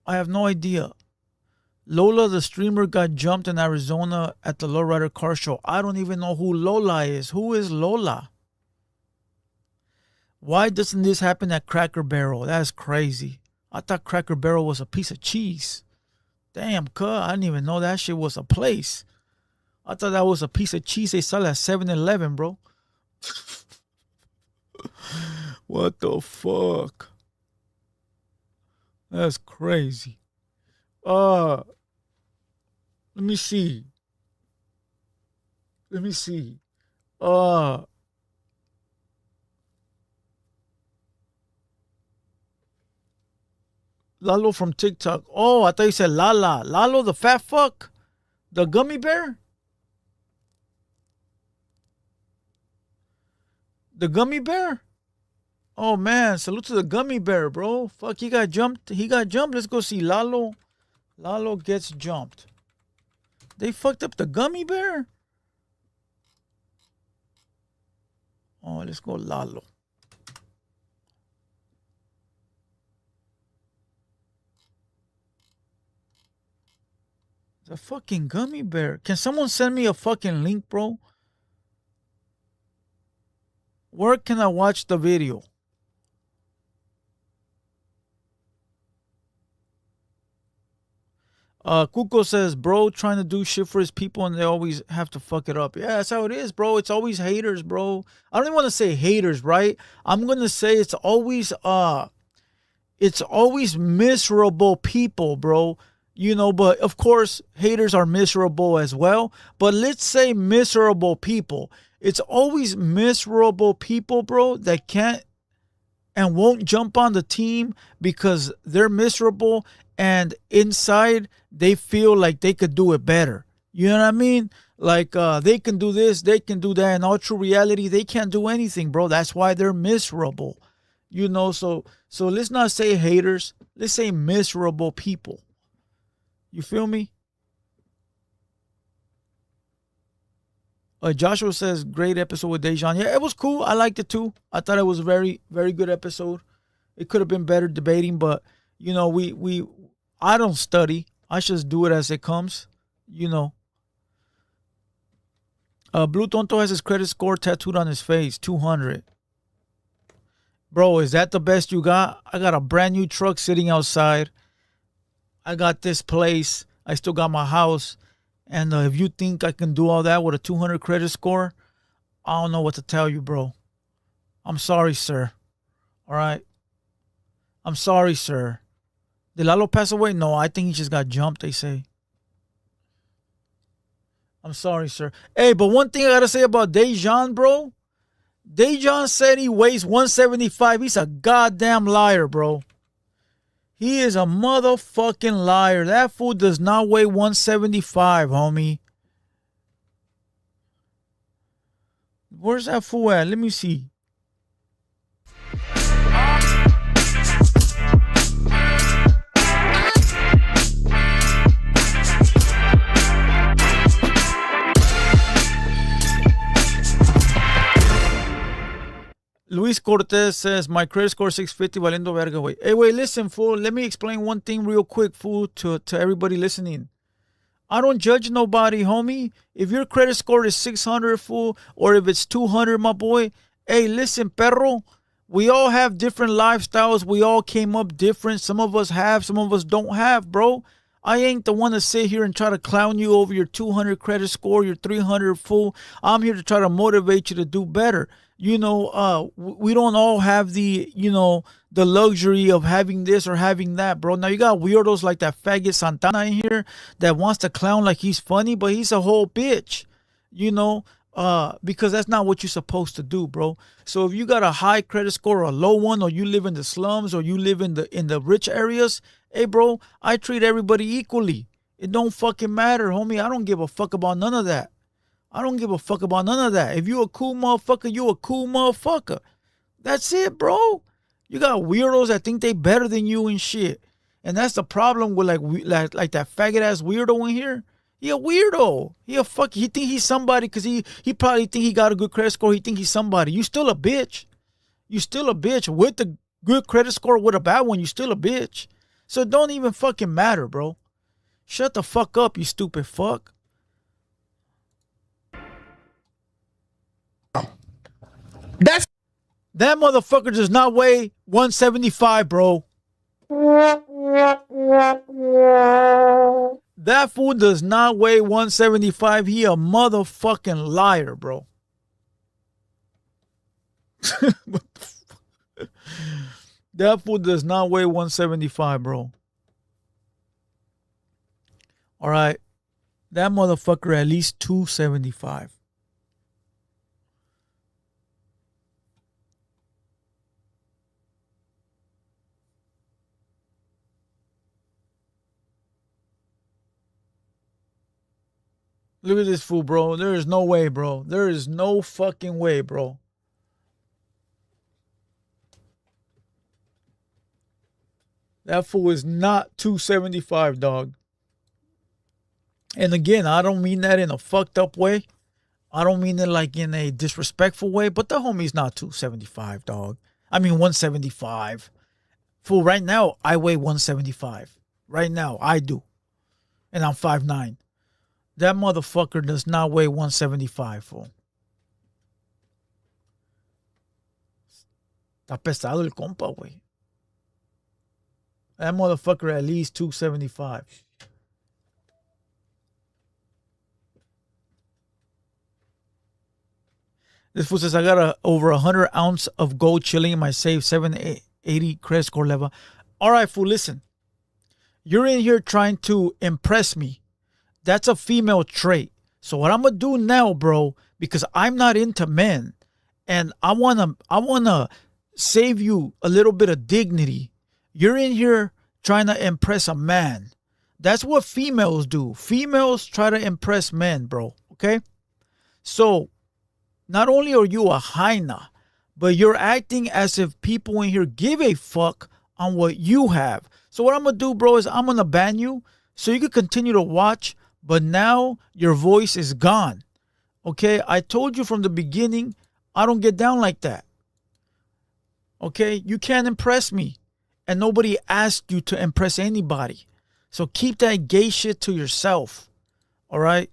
I have no idea. Lola, the streamer, got jumped in Arizona at the Lowrider Car Show. I don't even know who Lola is. Who is Lola? Why doesn't this happen at Cracker Barrel? That's crazy. I thought Cracker Barrel was a piece of cheese. Damn, cuh, I didn't even know that shit was a place. I thought that was a piece of cheese they sell at 7-Eleven, bro. What the fuck? That's crazy. Let me see. Lalo from TikTok. Oh, I thought you said Lala. Lalo, the fat fuck? The gummy bear? The gummy bear? Oh, man. Salute to the gummy bear, bro. Fuck, he got jumped. Let's go see Lalo. Lalo gets jumped. They fucked up the gummy bear? Oh, let's go Lalo. The fucking gummy bear. Can someone send me a fucking link, bro? Where can I watch the video? Kuko says, bro, trying to do shit for his people and they always have to fuck it up. Yeah, that's how it is, bro. It's always haters, bro. I don't even want to say haters, right? I'm going to say it's always miserable people, bro. You know, but of course, haters are miserable as well. But let's say miserable people. It's always miserable people, bro, that can't and won't jump on the team because they're miserable and inside they feel like they could do it better. You know what I mean? Like they can do this, they can do that. In all true reality, they can't do anything, bro. That's why they're miserable. You know, so let's not say haters. Let's say miserable people. You feel me? Joshua says, great episode with Dejon. Yeah, it was cool. I liked it too. I thought it was a very, very good episode. It could have been better debating, but you know, I don't study. I just do it as it comes. You know. Blue Tonto has his credit score tattooed on his face, 200. Bro, is that the best you got? I got a brand new truck sitting outside. I got this place. I still got my house. And if you think I can do all that with a 200 credit score, I don't know what to tell you, bro. I'm sorry, sir. All right? I'm sorry, sir. Did Lalo pass away? No, I think he just got jumped, they say. I'm sorry, sir. Hey, but one thing I got to say about Dejon, bro. Dejon said he weighs 175. He's a goddamn liar, bro. He is a motherfucking liar. That fool does not weigh 175, homie. Where's that fool at? Let me see. Luis Cortez says, my credit score 650, valiendo verga, güey. Hey, wait, listen, fool. Let me explain one thing real quick, fool, to everybody listening. I don't judge nobody, homie. If your credit score is 600, fool, or if it's 200, my boy, hey, listen, perro. We all have different lifestyles. We all came up different. Some of us have, some of us don't have, bro. I ain't the one to sit here and try to clown you over your 200 credit score, your 300, fool. I'm here to try to motivate you to do better. You know, we don't all have the, you know, the luxury of having this or having that, bro. Now, you got weirdos like that faggot Santana in here that wants to clown like he's funny, but he's a whole bitch, you know, because that's not what you're supposed to do, bro. So if you got a high credit score or a low one, or you live in the slums, or you live in the rich areas, hey, bro, I treat everybody equally. It don't fucking matter, homie. I don't give a fuck about none of that. I don't give a fuck about none of that. If you a cool motherfucker, you a cool motherfucker. That's it, bro. You got weirdos that think they better than you and shit. And that's the problem with like that faggot ass weirdo in here. He a weirdo. He think he's somebody because he probably think he got a good credit score. He think he's somebody. You still a bitch. You still a bitch with the good credit score, with a bad one. You still a bitch. So it don't even fucking matter, bro. Shut the fuck up, you stupid fuck. That motherfucker does not weigh 175, bro. That fool does not weigh 175. He a motherfucking liar, bro. That fool does not weigh 175, bro. All right. That motherfucker at least 275. Look at this fool, bro. There is no way, bro. There is no fucking way, bro. That fool is not 275, dog. And again, I don't mean that in a fucked up way. I don't mean it like in a disrespectful way, but the homie's not 275, dog. I mean 175. Fool, right now, I weigh 175. Right now, I do. And I'm 5'9". That motherfucker does not weigh 175, fool. Está pesado el compa, güey. That motherfucker at least 275. This fool says, I got over 100 ounce of gold chilling in my safe, 780 credit score level. All right, fool, listen. You're in here trying to impress me. That's a female trait. So what I'm going to do now, bro, because I'm not into men, and I want to save you a little bit of dignity. You're in here trying to impress a man. That's what females do. Females try to impress men, bro. Okay? So, not only are you a hyena, but you're acting as if people in here give a fuck on what you have. So what I'm going to do, bro, is I'm going to ban you so you can continue to watch, but now your voice is gone. Okay? I told you from the beginning, I don't get down like that. Okay? You can't impress me. And nobody asked you to impress anybody. So keep that gay shit to yourself. All right?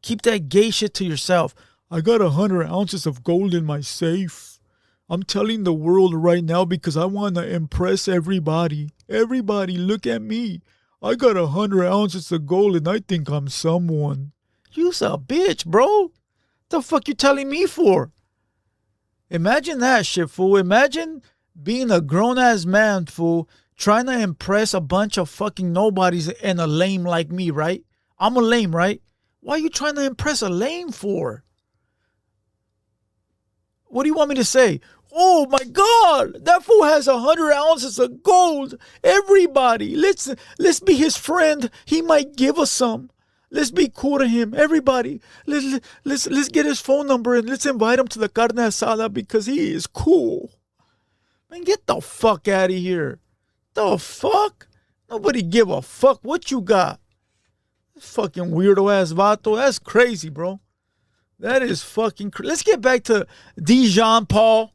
Keep that gay shit to yourself. I got 100 ounces of gold in my safe. I'm telling the world right now because I want to impress everybody. Everybody, look at me. I got 100 ounces of gold and I think I'm someone. You's a bitch, bro. The fuck you telling me for? Imagine that shit, fool. Imagine being a grown-ass man, fool, trying to impress a bunch of fucking nobodies and a lame like me, right? I'm a lame, right? Why are you trying to impress a lame for? What do you want me to say? Oh my God, that fool has 100 ounces of gold. Everybody, let's be his friend. He might give us some. Let's be cool to him. Everybody, let's get his phone number and let's invite him to the carne asada because he is cool. Man, get the fuck out of here. The fuck? Nobody give a fuck what you got. Fucking weirdo ass vato. That's crazy, bro. That is fucking crazy. Let's get back to Dejon Paul.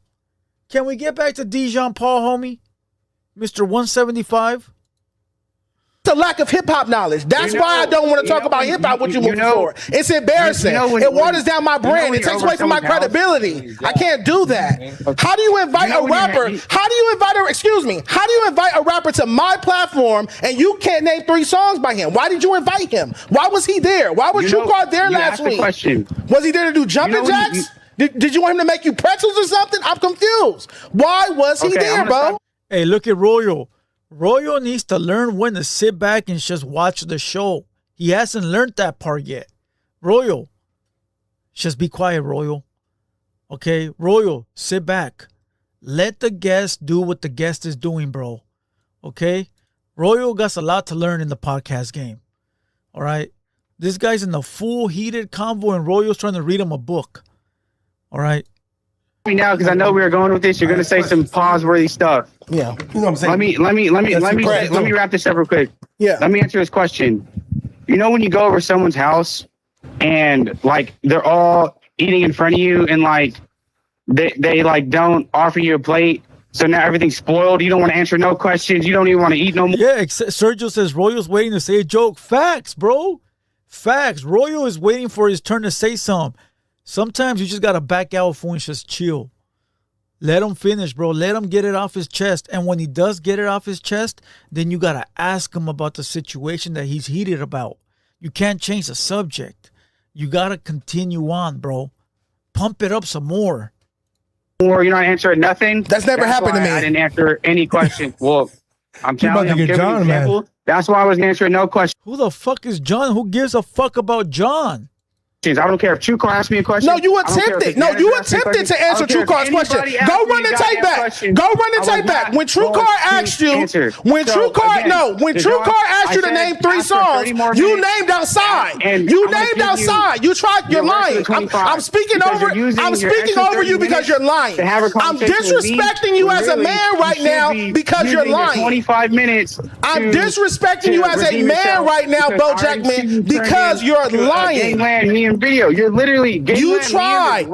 Can we get back to Dejon Paul, homie? Mr. 175? It's a lack of hip-hop knowledge. That's why I don't want to talk about hip-hop with you moving forward. It's embarrassing. It waters down my brand. It takes away from my credibility. I can't do that. How do you invite a rapper? How do you invite a rapper to my platform and you can't name 3 songs by him? Why did you invite him? Why was he there? Why was TrueCard there last week? Was he there to do jumping jacks? Did you want him to make you pretzels or something? I'm confused. Why was he there, bro? Hey, look at Royal. Royal needs to learn when to sit back and just watch the show. He hasn't learned that part yet. Royal, just be quiet, Royal. Okay, Royal, sit back. Let the guest do what the guest is doing, bro. Okay? Royal got a lot to learn in the podcast game. All right? This guy's in a full heated convo and Royal's trying to read him a book. All right? Now, because I know we were going with this, you're gonna say some pause-worthy stuff. Yeah, you know what I'm saying. Let me wrap this up real quick. Yeah, let me answer this question. You know when you go over someone's house and like they're all eating in front of you and like they like don't offer you a plate, so now everything's spoiled. You don't want to answer no questions. You don't even want to eat no more. Yeah, Sergio says Royal's waiting to say a joke. Facts, bro. Facts. Royal is waiting for his turn to say something. Sometimes you just got to back out for and just chill. Let him finish, bro. Let him get it off his chest. And when he does get it off his chest, then you got to ask him about the situation that he's heated about. You can't change the subject. You got to continue on, bro. Pump it up some more. Or you're not answering nothing? That's never happened to me. I didn't answer any question. Well, I'm telling you, I'm giving you an example. That's why I was answering no question. Who the fuck is John? Who gives a fuck about John? I don't care if TrueCar asked me a question. No, you attempted. No, you attempted to answer TrueCar's question. Go run the tape back. Go run the tape back. When TrueCar asked you, when TrueCar asked you to name 3 songs, you named outside. You named outside. You tried. You're lying. I'm speaking over. I'm speaking over you because you're lying. I'm disrespecting you as a man right now because you're lying. 25 minutes. I'm disrespecting you as a man right now, BoJackman, because you're lying. Video. You're literally you tried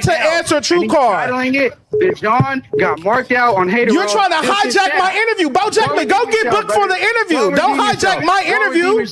to answer TrueCar. Dejon got marked out on hater. You're trying to hijack my interview. BoJackman, go get booked for the interview. Don't hijack my interview.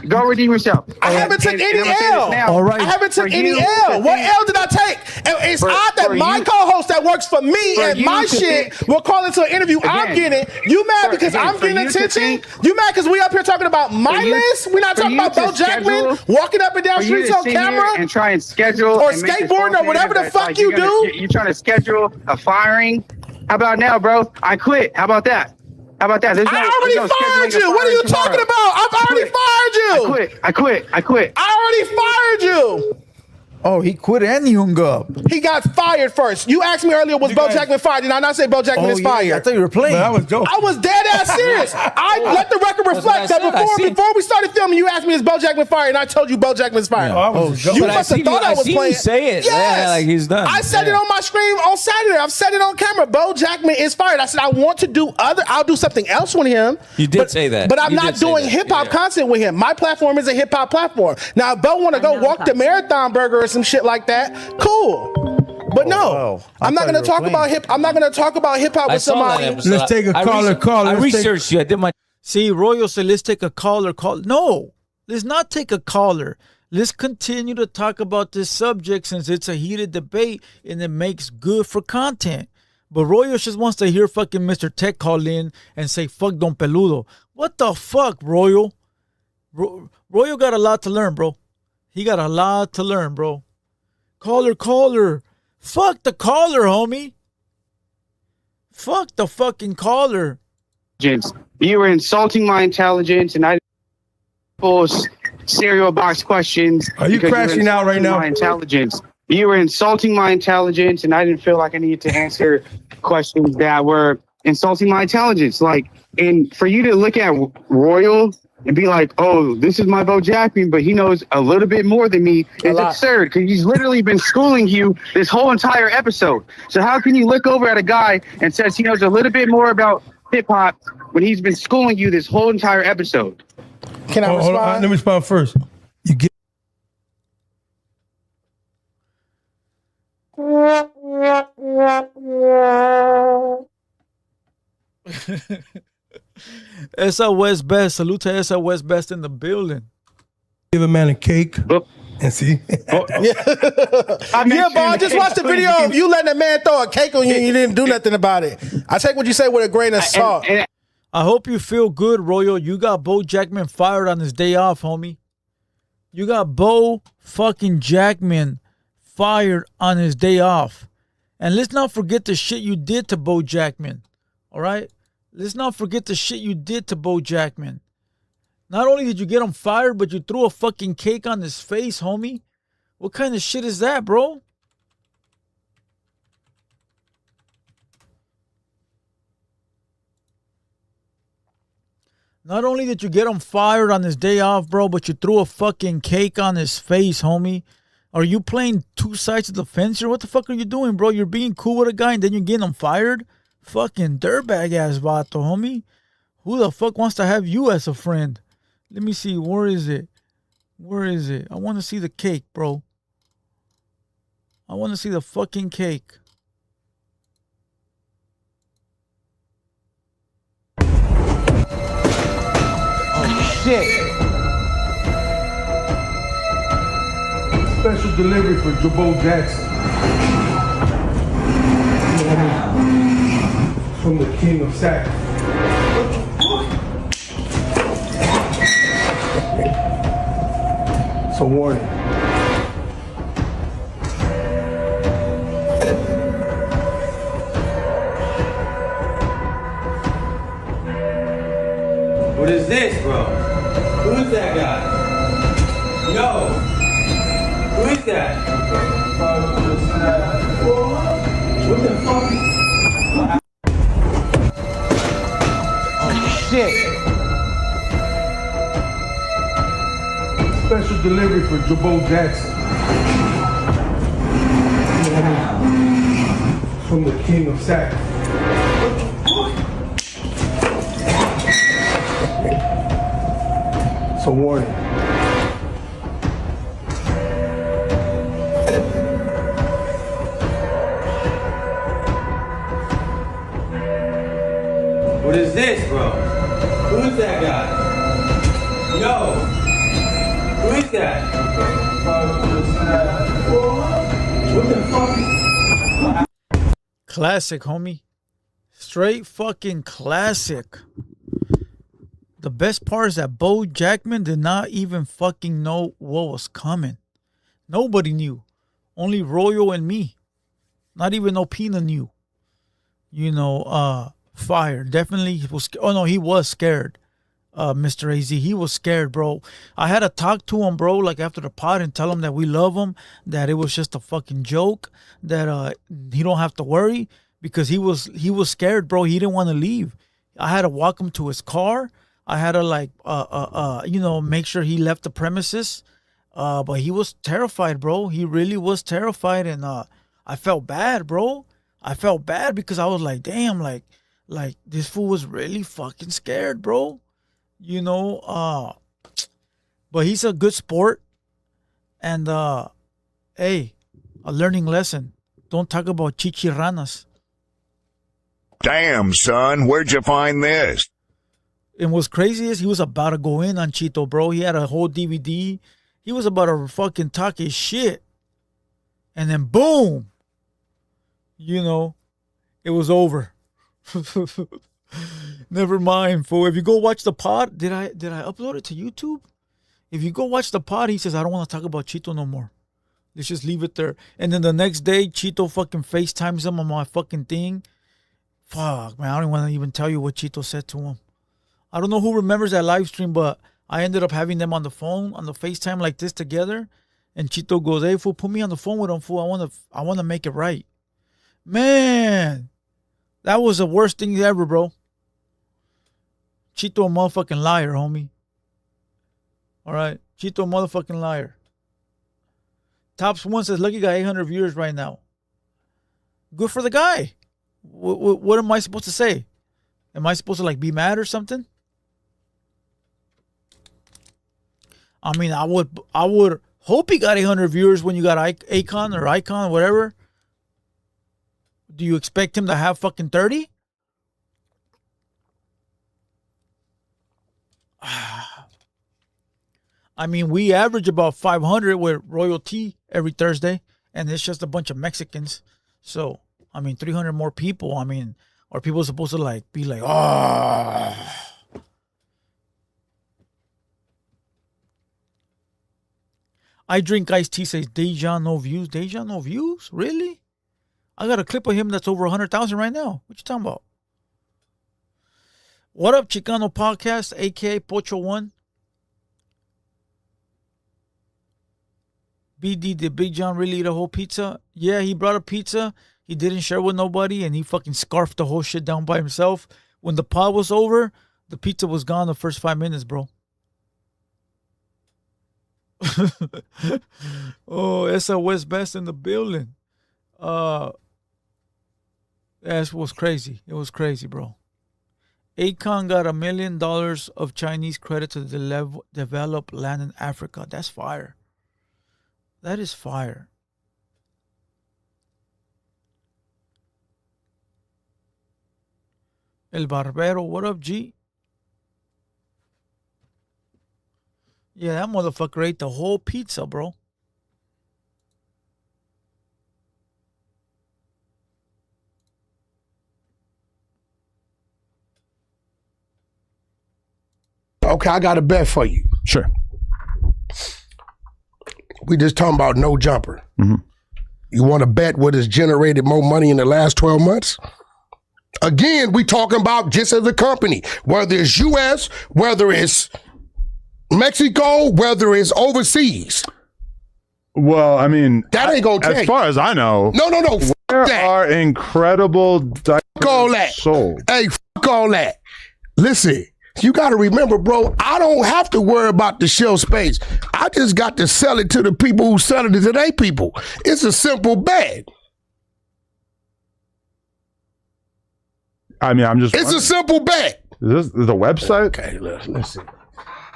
Go redeem yourself. I haven't took any L. All right. I haven't took any L. What L did I take? It's odd that my co-host that works for me and my shit will call into an interview I'm getting. You mad because I'm getting attention? You mad because we up here talking about my list? We're not talking about BoJackman walking up and down streets on camera and try and schedule or skateboarding or whatever the fuck you do. You're trying to schedule a firing. How about now, bro? I quit. How about that? How about that? I already fired you. What are you talking about? I've already fired you. I quit. I already fired you. Oh, he quit and he hung up. He got fired first. You asked me earlier, was Bo Jackman fired? Did I not say Bo Jackman is fired? I thought you were playing. I was dead ass serious. I let the record reflect that before we started filming, you asked me, is Bo Jackman fired? And I told you Bo Jackman's fired. You must have thought I was playing. Say it. Yes. Yeah, like he's done. I said it on my stream on Saturday. I've said it on camera. Bo Jackman is fired. I said I want to do I'll do something else with him. You did say that. But I'm not doing hip hop content with him. My platform is a hip hop platform. Now, if Bo want to go walk the Marathon Burger or some shit like that, cool. But no, I'm not going to talk about hip. I'm not going to talk about hip hop with somebody. Let's take a caller. I researched you. I did my. See, Royal said, let's take a caller. No, let's not take a caller. Let's continue to talk about this subject since it's a heated debate and it makes good for content. But Royal just wants to hear fucking Mr. Tech call in and say, fuck Don Peludo. What the fuck, Royal? Royal got a lot to learn, bro. He got a lot to learn, bro. Caller. Fuck the caller, homie. Fuck the fucking caller. You were insulting my intelligence, and I full cereal box questions. Are you crashing out right now? My intelligence. You were insulting my intelligence, and I didn't feel like I needed to answer questions that were insulting my intelligence. Like, and for you to look at Royal and be like, oh, this is my Bo Jackman, but he knows a little bit more than me, is absurd, because he's literally been schooling you this whole entire episode. So how can you look over at a guy and says he knows a little bit more about hip-hop when he's been schooling you this whole entire episode? Can I respond? Let me respond first. You get Esa West Best. Salute to Esa West Best in the building. give a man a cake and see. Yeah, but I just watched the video of you letting a man throw a cake on you and you didn't do nothing about it. I take what you say with a grain of salt. I hope you feel good, Royal. You got Bo Jackman fired on his day off, homie. You got Bo fucking Jackman fired on his day off. And let's not forget the shit you did to Bo Jackman. All right? Let's not forget the shit you did to Bo Jackman. Not only did you get him fired, but you threw a fucking cake on his face, homie. What kind of shit is that, bro? Not only did you get him fired on his day off, bro, but you threw a fucking cake on his face, homie. Are you playing two sides of the fence here? What the fuck are you doing, bro? You're being cool with a guy and then you're getting him fired? Fucking dirtbag ass vato, homie. Who the fuck wants to have you as a friend? Let me see. Where is it? Where is it? I want to see the cake, bro. I want to see the fucking cake. Oh, shit. Special delivery for Jabo Jackson. From the King of Sack. It's a warning. What is this, bro? Who is that guy? Yo, who is that? What the fuck is... Oh, shit. Special delivery for Jabo Jackson. From the King of Sack. It's a warning. What is this, bro? Who is that guy? Yo, who is that? What the fuck? Classic, homie. Straight fucking classic. The best part is that Bo Jackman did not even fucking know what was coming. Nobody knew. Only Royal and me. Not even Opina knew. You know, Fire. Definitely he was. Oh no, he was scared Mr. AZ. He was scared, bro. I had to talk to him, bro, like after the pod and tell him that we love him, that it was just a fucking joke, that he don't have to worry, because he was scared, bro. He didn't want to leave. I had to walk him to his car. I had to make sure he left the premises. But he was terrified, bro. He really was terrified, and I felt bad, bro. I felt bad because I was like, damn, like this fool was really fucking scared, bro. But he's a good sport, and hey, a learning lesson. Don't talk about chichiranas. Damn, son, where'd you find this? And what's crazy is he was about to go in on Chito, bro. He had a whole DVD. He was about to fucking talk his shit. And then boom, it was over. Never mind, fool. If you go watch the pod, did I upload it to YouTube? If you go watch the pod, he says, I don't want to talk about Chito no more. Let's just leave it there. And then the next day, Chito fucking FaceTimes him on my fucking thing. Fuck, man. I don't want to even tell you what Chito said to him. I don't know who remembers that live stream, but I ended up having them on the phone, on the FaceTime like this together. And Chito goes, hey, fool, put me on the phone with him, fool. I want to make it right. Man, that was the worst thing ever, bro. Chito a motherfucking liar, homie. All right? Chito a motherfucking liar. Tops One says, look, you got 800 viewers right now. Good for the guy. What am I supposed to say? Am I supposed to be mad or something? I mean, I would hope he got 800 viewers when you got Akon or Icon, whatever. Do you expect him to have fucking 30? I mean, we average about 500 with royalty every Thursday, and it's just a bunch of Mexicans. So, I mean, 300 more people. I mean, are people supposed to be like, oh? I drink iced tea, says Dejon, no views. Dejon, no views? Really? I got a clip of him that's over 100,000 right now. What you talking about? What up, Chicano Podcast, a.k.a. Pocho One? BD, did Big John really eat a whole pizza? Yeah, he brought a pizza. He didn't share with nobody, and he fucking scarfed the whole shit down by himself. When the pod was over, the pizza was gone the first 5 minutes, bro. Oh, esa West Best in the building. That was crazy. It was crazy, bro. Akon got $1 million of Chinese credit to develop land in Africa. That's fire. That is fire. El Barbero, what up, G? Yeah, that motherfucker ate the whole pizza, bro. Okay, I got a bet for you. Sure. We just talking about no jumper. Mm-hmm. You want to bet what has generated more money in the last 12 months? Again, we talking about just as a company, whether it's U.S., whether it's Mexico, whether it's overseas. Well, I mean, that ain't gonna change. As far as I know, no. There are incredible diapers all that. sold. Hey, fuck all that. Listen, you got to remember, bro, I don't have to worry about the shelf space. I just got to sell it to the people who sell it to their people. It's a simple bet. I mean, I'm just. It's a simple bet. Is this the website? Okay, listen.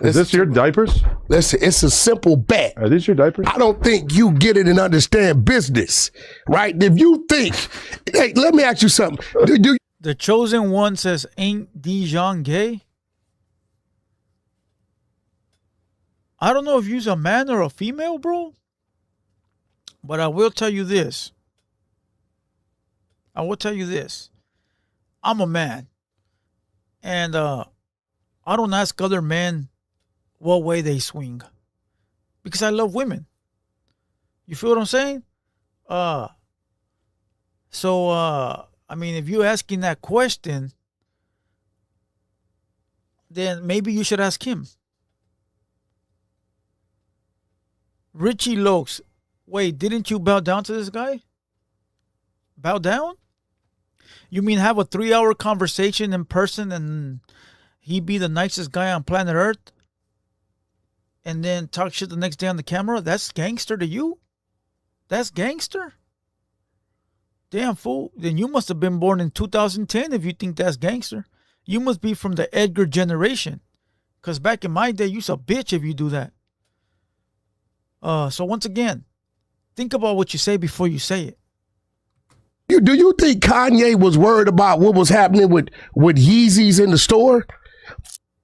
Is this your diapers? Listen, it's a simple bet. Are these your diapers? I don't think you get it and understand business, right? If you think, hey, let me ask you something. The Chosen One says, ain't Dejon gay? I don't know if you're a man or a female, bro. But I will tell you this. I'm a man. And I don't ask other men what way they swing. Because I love women. You feel what I'm saying? So, I mean, if you're asking that question, then maybe you should ask him. Richie Lokes, wait, didn't you bow down to this guy? Bow down? You mean have a 3-hour conversation in person and he be the nicest guy on planet Earth? And then talk shit the next day on the camera? That's gangster to you? That's gangster? Damn, fool. Then you must have been born in 2010 if you think that's gangster. You must be from the Edgar generation. Because back in my day, you's a bitch if you do that. So once again, think about what you say before you say it. Do you think Kanye was worried about what was happening with Yeezys in the store?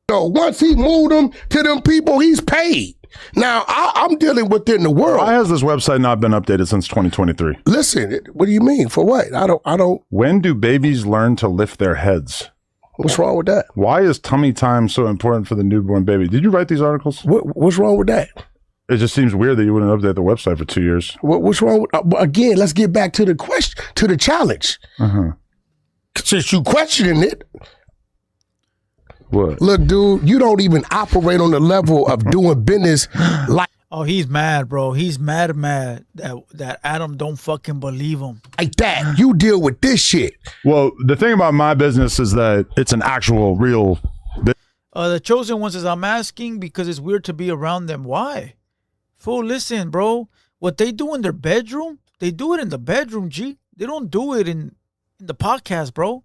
So once he moved them to them people, he's paid. Now, I'm dealing within the world. Why has this website not been updated since 2023? Listen, what do you mean? For what? I don't. When do babies learn to lift their heads? What's wrong with that? Why is tummy time so important for the newborn baby? Did you write these articles? What's wrong with that? It just seems weird that you wouldn't update the website for 2 years. What's wrong with, again, let's get back to the question, to the challenge. Since you questioning it. What? Look, dude, you don't even operate on the level of doing business like. Oh, he's mad, bro. He's mad that Adam don't fucking believe him. Like that. You deal with this shit. Well, the thing about my business is that it's an actual real business. The Chosen One says, I'm asking because it's weird to be around them. Why? Fool, listen, bro. What they do in their bedroom, they do it in the bedroom, G. They don't do it in the podcast, bro.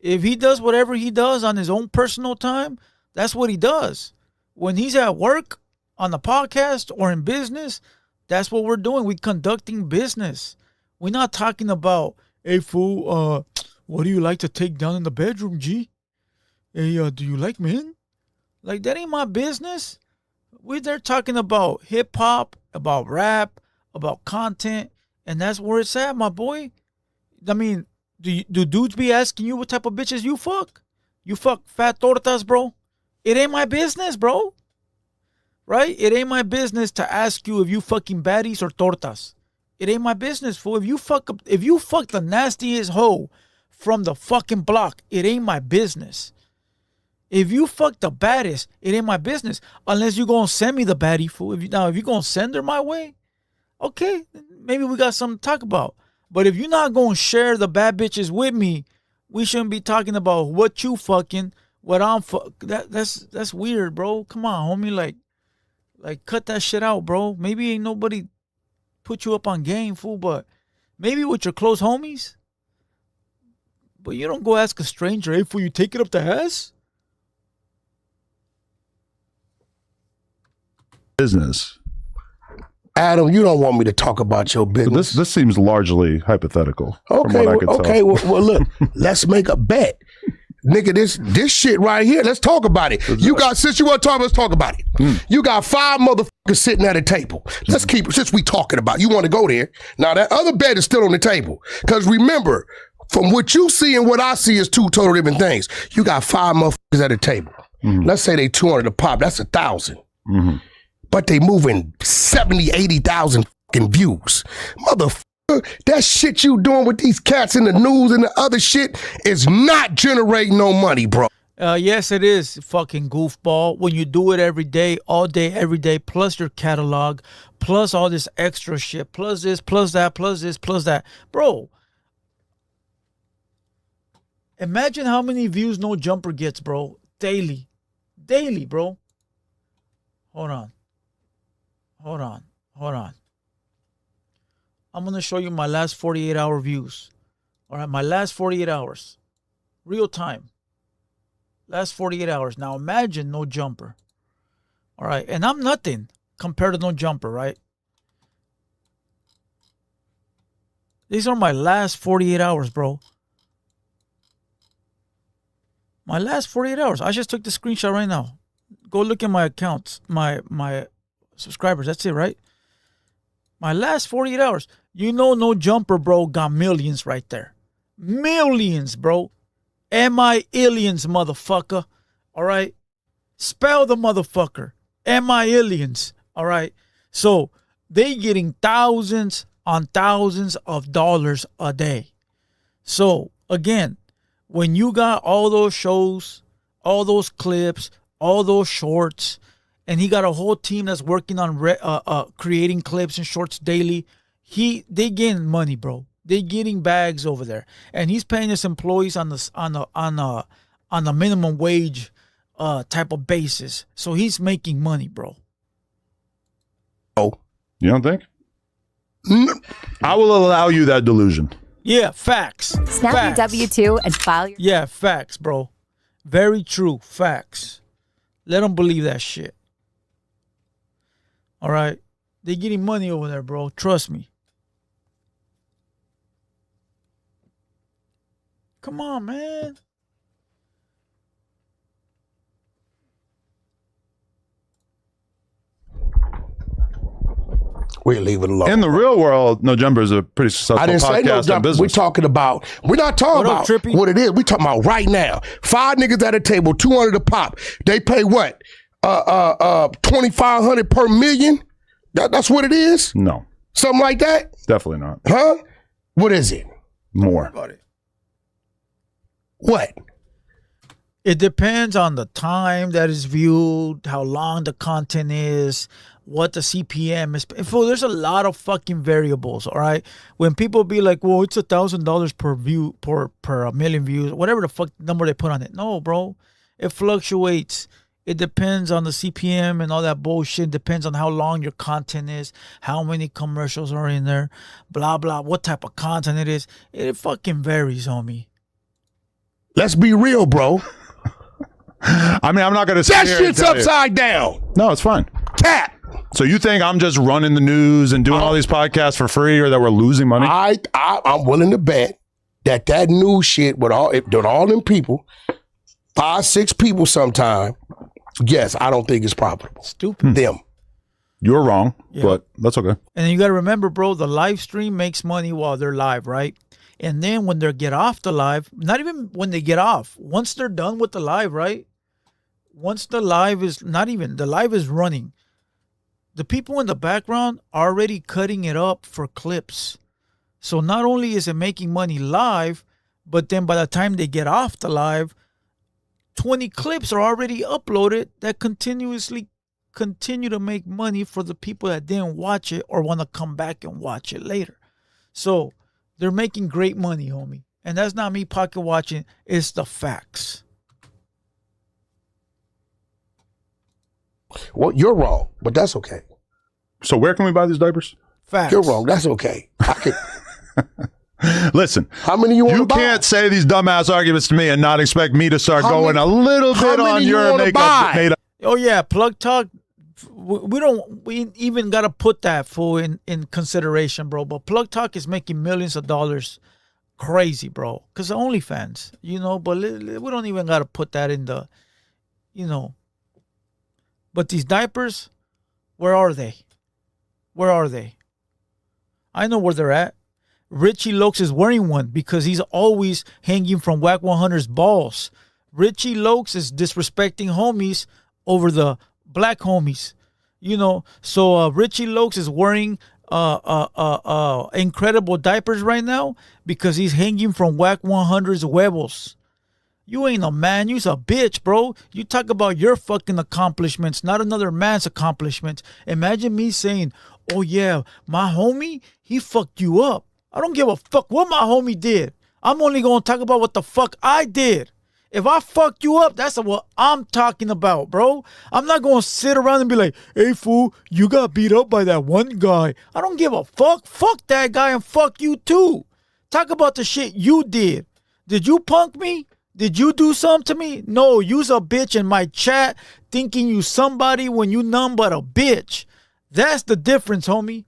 If he does whatever he does on his own personal time, that's what he does. When he's at work, on the podcast, or in business, that's what we're doing. We're conducting business. We're not talking about, hey, fool, what do you like to take down in the bedroom, G? Hey, do you like men? Like, that ain't my business. We're there talking about hip-hop, about rap, about content, and that's where it's at, my boy. I mean, do dudes be asking you what type of bitches you fuck? You fuck fat tortas, bro? It ain't my business, bro. Right? It ain't my business to ask you if you fucking baddies or tortas. It ain't my business, fool. If you fuck the nastiest hoe from the fucking block, it ain't my business. If you fuck the baddest, it ain't my business. Unless you gonna send me the baddie, fool. If you gonna send her my way, okay, maybe we got something to talk about. But if you're not gonna share the bad bitches with me, we shouldn't be talking about what you fucking, what I'm fuck. That's weird, bro. Come on, homie. Like cut that shit out, bro. Maybe ain't nobody put you up on game, fool. But maybe with your close homies. But you don't go ask a stranger, hey, fool, you take it up the ass? Business. Adam, you don't want me to talk about your business. This seems largely hypothetical. Okay, tell. well, look, let's make a bet. Nigga, this shit right here, let's talk about it. Since you want to talk, let's talk about it. You got 5 motherfuckers sitting at a table. Let's keep it, since we talking about it. You want to go there. Now, that other bet is still on the table. Because remember, from what you see and what I see is 2 total different things. You got 5 motherfuckers at a table. Let's say they 200 a pop. That's 1,000. But they moving 70, 80,000 fucking views. Motherfucker, that shit you doing with these cats in the news and the other shit is not generating no money, bro. Yes, it is, fucking goofball. When you do it every day, all day, every day, plus your catalog, plus all this extra shit, plus this, plus that, plus this, plus that. Bro, imagine how many views No Jumper gets, bro. Daily. Daily, bro. Hold on. I'm going to show you my last 48-hour views. All right, my last 48 hours. Real time. Last 48 hours. Now imagine No Jumper. All right, and I'm nothing compared to No Jumper, right? These are my last 48 hours, bro. My last 48 hours. I just took the screenshot right now. Go look at my accounts, my subscribers. That's it, right? My last 48 hours. You know No Jumper, bro, got millions right there. Millions, bro. M-I-Illions, motherfucker. All right? Spell the motherfucker. M-I-Illions. All right? So they getting thousands on thousands of dollars a day. So, again, when you got all those shows, all those clips, all those shorts, and he got a whole team that's working on creating clips and shorts daily. They getting money, bro. They getting bags over there, and he's paying his employees on a minimum wage type of basis. So he's making money, bro. Oh, you don't think? I will allow you that delusion. Yeah, facts. Snap your Facts. W-2 and file your... Yeah, facts, bro. Very true. Facts. Let them believe that shit. All right? They getting money over there, bro. Trust me. Come on, man. We'll leave it alone. In the real world, No Jumper is a pretty successful I didn't say no podcast in jumper. business. We're not talking about what it is. We're talking about right now. 5 niggas at a table, 200 a pop. They pay what? 2,500 per million? That's what it is? No. Something like that? Definitely not. Huh? What is it? More. What? It depends on the time that is viewed, how long the content is, what the CPM is. There's a lot of fucking variables, all right? When people be like, well, it's $1,000 per view, per a million views, whatever the fuck number they put on it. No, bro. It fluctuates. It depends on the CPM and all that bullshit. It depends on how long your content is, how many commercials are in there, blah, blah, what type of content it is. It fucking varies, homie. Let's be real, bro. I mean, I'm not going to say that shit's upside down. No, it's fine. Cap. So you think I'm just running the news and doing all these podcasts for free, or that we're losing money? I'm willing to bet that news shit with all them people, 5, 6 people sometime, yes, I don't think it's profitable. Stupid. Them. You're wrong, but that's okay. And then you got to remember, bro, the live stream makes money while they're live, right? And then when they get off the live, not even when they get off, once they're done with the live, right? Once the live is the live is running, the people in the background are already cutting it up for clips. So not only is it making money live, but then by the time they get off the live, 20 clips are already uploaded that continuously continue to make money for the people that didn't watch it or want to come back and watch it later. So they're making great money, homie. And that's not me pocket watching. It's the facts. Well, you're wrong, but that's okay. So where can we buy these diapers? Facts. You're wrong. That's okay. Listen, how many you want to buy? You can't say these dumbass arguments to me and not expect me to start going a little bit on your makeup. Oh yeah, Plug Talk. We even gotta put that fool in consideration, bro. But Plug Talk is making millions of dollars, crazy, bro. Cause of OnlyFans, you know. But we don't even gotta put that in the, you know. But these diapers, where are they? Where are they? I know where they're at. Richie Lokes is wearing one because he's always hanging from Whack 100's balls. Richie Lokes is disrespecting homies over the black homies, you know. So Richie Lokes is wearing incredible diapers right now because he's hanging from Whack 100's huevos. You ain't a man, you's a bitch, bro. You talk about your fucking accomplishments, not another man's accomplishments. Imagine me saying, oh yeah, my homie, he fucked you up. I don't give a fuck what my homie did. I'm only gonna talk about what the fuck I did. If I fucked you up, that's what I'm talking about, bro. I'm not gonna sit around and be like, hey fool, you got beat up by that one guy. I don't give a fuck. Fuck that guy and fuck you too. Talk about the shit you did. Did you punk me? Did you do something to me? No, you's a bitch in my chat thinking you somebody when you none but a bitch. That's the difference, homie.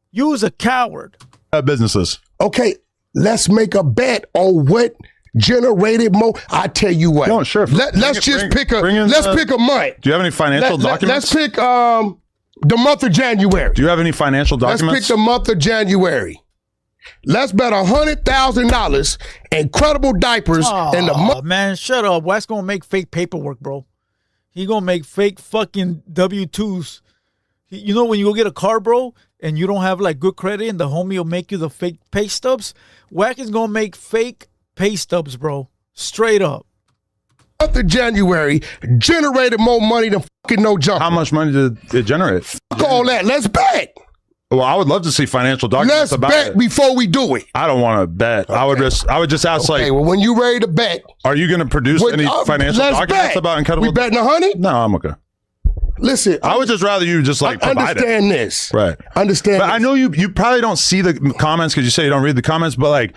You's a coward. Businesses. Okay, let's make a bet on what generated more. I tell you what. No, sure. Let's pick a month. Do you have any financial documents? Let's pick the month of January. Do you have any financial documents? Let's pick the month of January. Let's bet $100,000 incredible diapers in the month. Man, shut up. What's gonna make fake paperwork, bro? He gonna make fake fucking W-2s. You know when you go get a car, bro, and you don't have like good credit, and the homie will make you the fake pay stubs. Wack is gonna make fake pay stubs, bro. Straight up. month of January generated more money than fucking No Jumper. How much money did it generate? Fuck all that. Let's bet. Well, I would love to see financial documents Let's about bet it. before we do it. I don't want to bet. Okay. I would just ask Okay, like, well, when you ready to bet, are you going to produce any financial let's documents bet. about Incredible? We betting 100? No, I'm okay. Listen, I would just rather you just like provide understand it. this. Right. Understand But this. I know you probably don't see the comments because you say you don't read the comments, but like,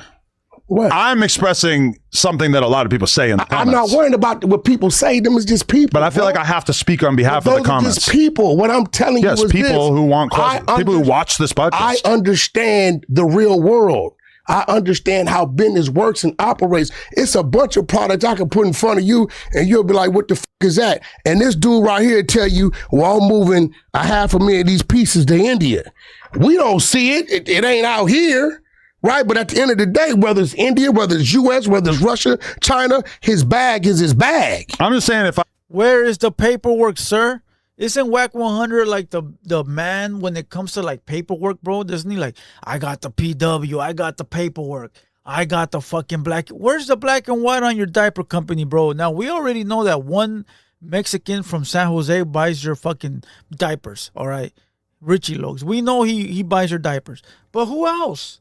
what? I'm expressing something that a lot of people say in the I'm comments. not worried about what people say. Them is just people. But I feel like I have to speak on behalf of the Those are comments. just people. What I'm telling you Yes, is people this. who want people who watch this podcast. I understand the real world. I understand how business works and operates. It's a bunch of products I can put in front of you, and you'll be like, "What the fuck is that?" And this dude right here tell you, "Well, I'm moving 500,000 of these pieces to India." We don't see it. It ain't out here. Right, but at the end of the day, whether it's India, whether it's U.S., whether it's Russia, China, his bag is his bag. I'm just saying Where is the paperwork, sir? Isn't Whack 100 like the man when it comes to like paperwork, bro? Doesn't he like, I got the PW, I got the paperwork, I got the fucking black. Where's the black and white on your diaper company, bro? Now, we already know that one Mexican from San Jose buys your fucking diapers, all right? Richie Logs. We know he buys your diapers. But who else?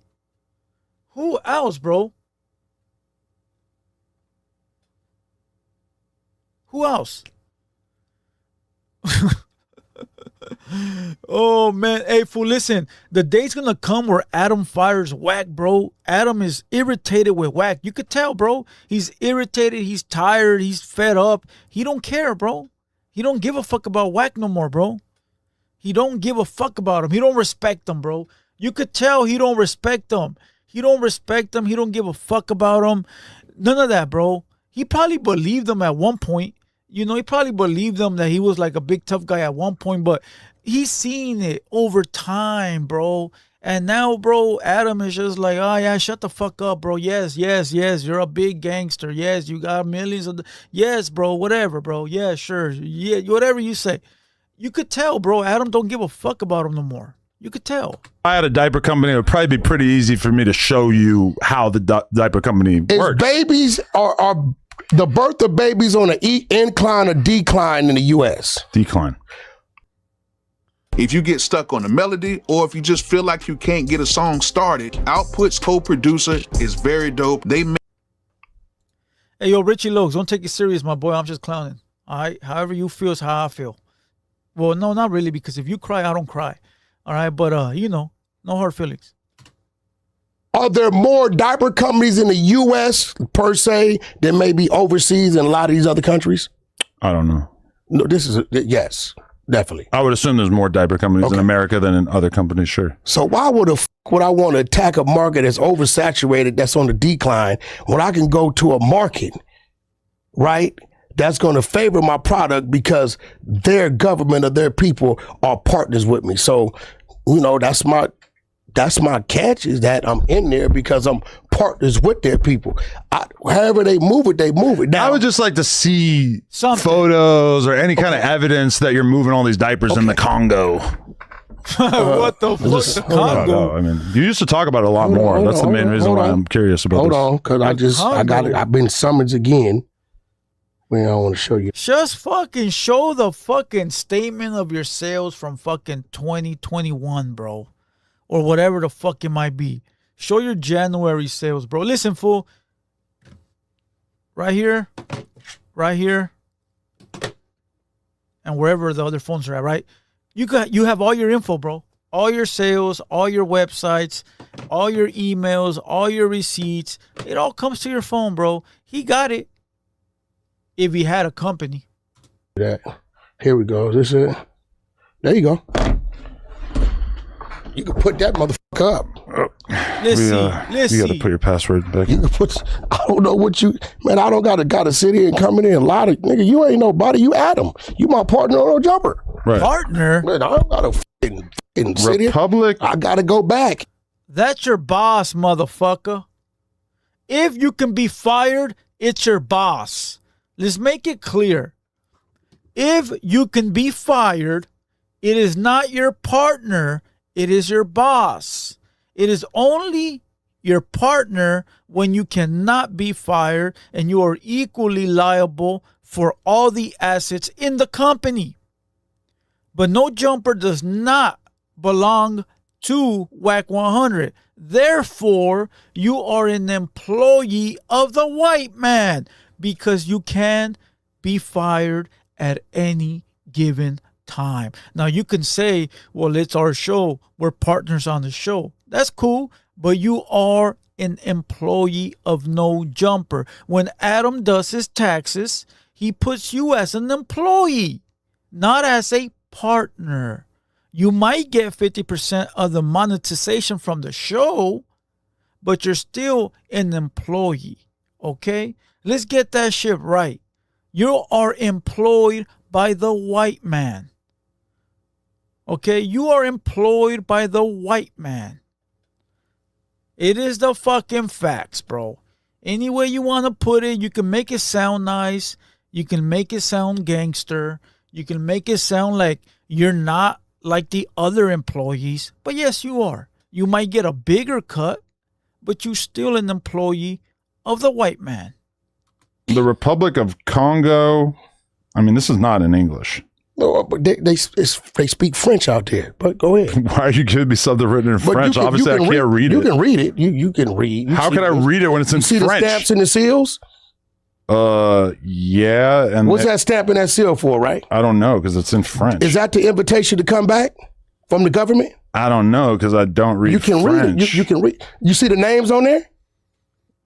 Who else, bro? Who else? Oh, man. Hey, fool, listen. The day's going to come where Adam fires Whack, bro. Adam is irritated with Whack. You could tell, bro. He's irritated. He's tired. He's fed up. He don't care, bro. He don't give a fuck about Whack no more, bro. He don't give a fuck about him. He don't respect him, bro. You could tell he don't respect him. He don't respect him. He don't give a fuck about him. None of that, bro. He probably believed him at one point. You know, he probably believed him that he was like a big tough guy at one point, but he's seen it over time, bro. And now, bro, Adam is just like, oh, yeah, shut the fuck up, bro. Yes, you're a big gangster. Yes, you got millions of... Yes, bro, whatever, bro. Yeah, sure. Yeah, whatever you say. You could tell, bro, Adam don't give a fuck about him no more. You could tell. If I had a diaper company, it would probably be pretty easy for me to show you how the diaper company works. Babies are the birth of babies on an incline or decline in the U.S. Decline. If you get stuck on a melody or if you just feel like you can't get a song started, Output's co-producer is very dope. They make... Hey, yo, Richie Logs, don't take it serious, my boy. I'm just clowning. All right? However you feel is how I feel. Well, no, not really, because if you cry, I don't cry. All right, but you know, no hard feelings. Are there more diaper companies in the U.S. per se than maybe overseas in a lot of these other countries? I don't know. No, yes, definitely. I would assume there's more diaper companies in America than in other companies, sure. So why would would I want to attack a market that's oversaturated, that's on the decline, when I can go to a market, right, that's going to favor my product because their government or their people are partners with me. So, you know, that's my catch, is that I'm in there because I'm partners with their people. However they move it, they move it. Now, I would just like to see photos or any kind of evidence that you're moving all these diapers in the Congo. What the fuck? Congo? I mean, you used to talk about it a lot more. That's the main reason why I'm curious about Hold this. on, because I got it. I've been summoned again. Well, I want to show you. Just fucking show the fucking statement of your sales from fucking 2021, bro. Or whatever the fuck it might be. Show your January sales, bro. Listen, fool. Right here. And wherever the other phones are at, right? You have all your info, bro. All your sales, all your websites, all your emails, all your receipts. It all comes to your phone, bro. He got it. If he had a company. Here we go. Is this it? There you go. You can put that motherfucker up. Let's see. You got to put your password back. You can put. I don't know what you. Man, I don't gotta sit here and come in a lot of nigga. You ain't nobody. You Adam. You my partner on No Jumper. Right. Partner. Man, I don't gotta fucking sit here. Republic. I gotta go back. That's your boss, motherfucker. If you can be fired, it's your boss. Let's make it clear. If you can be fired, it is not your partner, it is your boss. It is only your partner when you cannot be fired, and you are equally liable for all the assets in the company. But No Jumper does not belong to WAC 100. Therefore, you are an employee of the white man because you can be fired at any given time. Now, you can say, well, it's our show. We're partners on the show. That's cool, but you are an employee of No Jumper. When Adam does his taxes, he puts you as an employee, not as a partner. You might get 50% of the monetization from the show, but you're still an employee, okay? Let's get that shit right. You are employed by the white man, okay? You are employed by the white man. It is the fucking facts, bro. Any way you want to put it, you can make it sound nice. You can make it sound gangster. You can make it sound like you're not like the other employees. But yes, you are. You might get a bigger cut, but you're still an employee of the white man. The Republic of Congo. I mean, this is not in English. No, but they speak French out there. But go ahead. Why are you going to be something written in But French? Obviously, I can't read it. You can read it. You can read. How can I read it when it's in see French? The stamps and the seals? Yeah. And what's that stamp and that seal for, right? I don't know because it's in French. Is that the invitation to come back from the government? I don't know because I don't read French. You can read it. You can read. You see the names on there?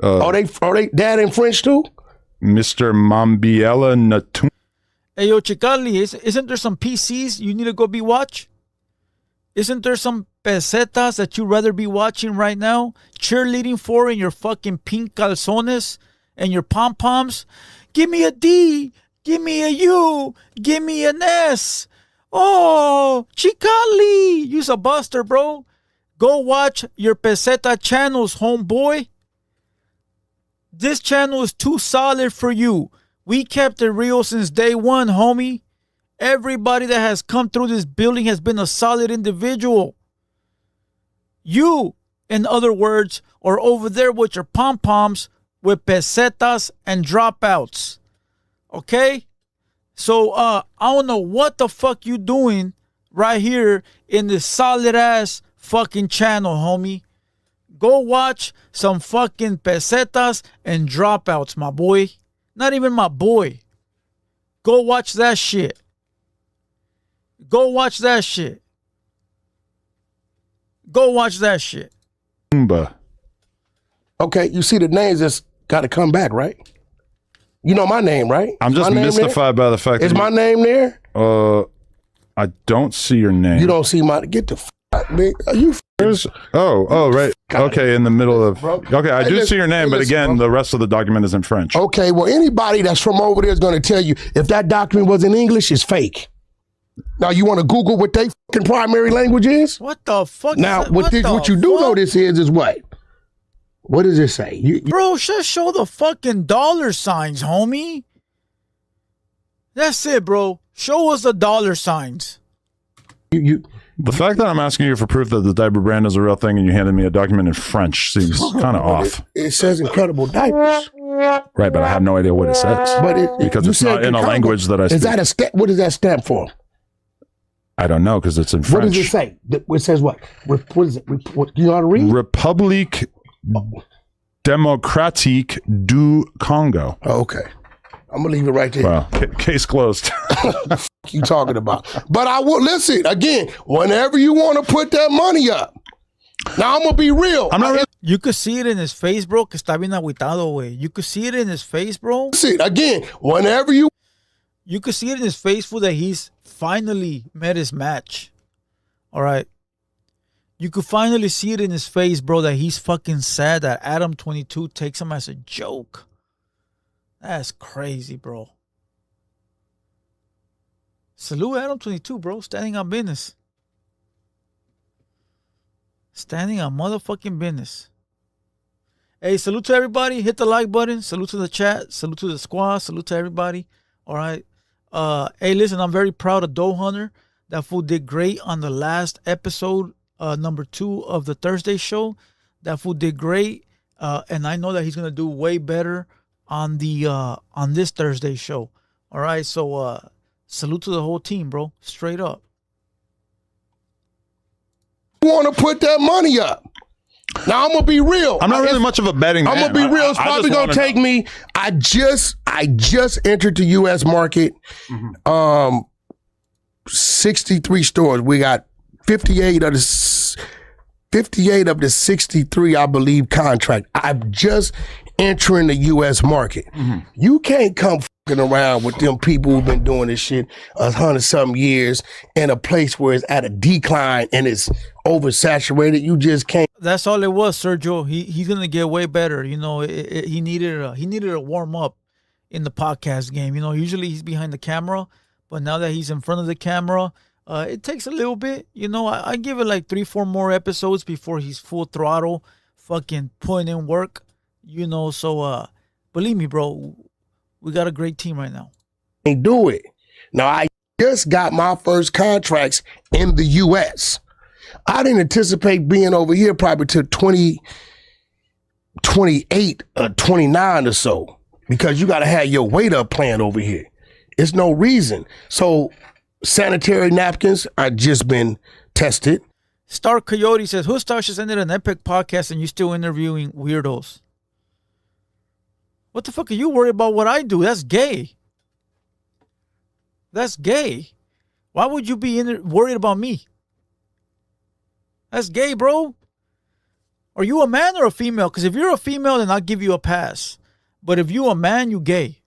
Are they that in French too? Mr. Mambiela Natum. Hey, yo, Chicali, isn't there some PCs you need to go be watch? Isn't there some pesetas that you'd rather be watching right now? Cheerleading for in your fucking pink calzones and your pom-poms? Give me a D. Give me a U. Give me an S. Oh, Chicali. You's a buster, bro. Go watch your peseta channels, homeboy. This channel is too solid for you. We kept it real since day one, homie. Everybody that has come through this building has been a solid individual. You, in other words, are over there with your pom-poms with pesetas and dropouts. Okay? So, I don't know what the fuck you doing right here in this solid-ass fucking channel, homie. Go watch some fucking pesetas and dropouts, my boy. Not even my boy. Go watch that shit. Go watch that shit. Go watch that shit. Okay, you see the names that's got to come back, right? You know my name, right? I'm just mystified by the fact is my name there? I don't see your name. You don't see my. Get the fuck, man. Are you? Right. Okay, in the middle of. Okay, I do see your name, but again, the rest of the document is in French. Okay, well, anybody that's from over there is going to tell you if that document was in English, it's fake. Now, you want to Google what they fucking primary language is? What the fuck? Now, what you do know this is what? What does it say? Bro, just show the fucking dollar signs, homie. That's it, bro. Show us the dollar signs. The fact that I'm asking you for proof that the diaper brand is a real thing and you handed me a document in French seems kind of off. It says incredible diapers. Right, but I have no idea what it says. Because it's not in a language that I speak. Is that a stamp? What does that stand for? I don't know because it's in French. What does it say? It says what? What is it? Do you know how to read? République démocratique du Congo. Oh, okay. I'm going to leave it right there. Well, case closed. You talking about? But I will listen again. Whenever you want to put that money up. Now I'm gonna be real. You could see it in his face, bro. Que está bien agüitado, güey. You could see it in his face, bro. See again. Whenever you could see it in his face, fool, that he's finally met his match. All right. You could finally see it in his face, bro, that he's fucking sad that Adam 22 takes him as a joke. That's crazy, bro. Salute Adam 22, bro. Standing on business. Standing on motherfucking business. Hey, salute to everybody. Hit the like button. Salute to the chat. Salute to the squad. Salute to everybody. All right. Hey, listen, I'm very proud of Doe Hunter. That fool did great on the last episode, number 2 of the Thursday show. That fool did great. And I know that he's gonna do way better on the on this Thursday show. All right, so salute to the whole team, bro. Straight up. Want to put that money up. Now I'm gonna be real. I'm not really much of a betting man. I'm gonna be real. It's probably gonna take me. I just entered the U.S. market. 63 stores. We got 58 of the 63, I believe, contract. I'm just entering the U.S. market. You can't come fucking around with them people who've been doing this shit 100-something years in a place where it's at a decline and it's oversaturated. You just can't. That's all it was, Sergio. He's gonna get way better. You know, he needed a warm up in the podcast game. You know, usually he's behind the camera, but now that he's in front of the camera, it takes a little bit. You know, I give it like 3-4 more episodes before he's full throttle, fucking putting in work. You know, so believe me, bro, we got a great team right now. Do it. Now I just got my first contracts in the U.S. I didn't anticipate being over here probably till 2028 or 29 or so, because you got to have your weight up plan over here. It's no reason. So sanitary napkins are just been tested. Star Coyote says, Hoodstocks just ended an epic podcast and you still interviewing weirdos. What the fuck are you worried about what I do? That's gay. That's gay. Why would you be worried about me? That's gay, bro. Are you a man or a female? Because if you're a female, then I'll give you a pass. But if you a man, you gay.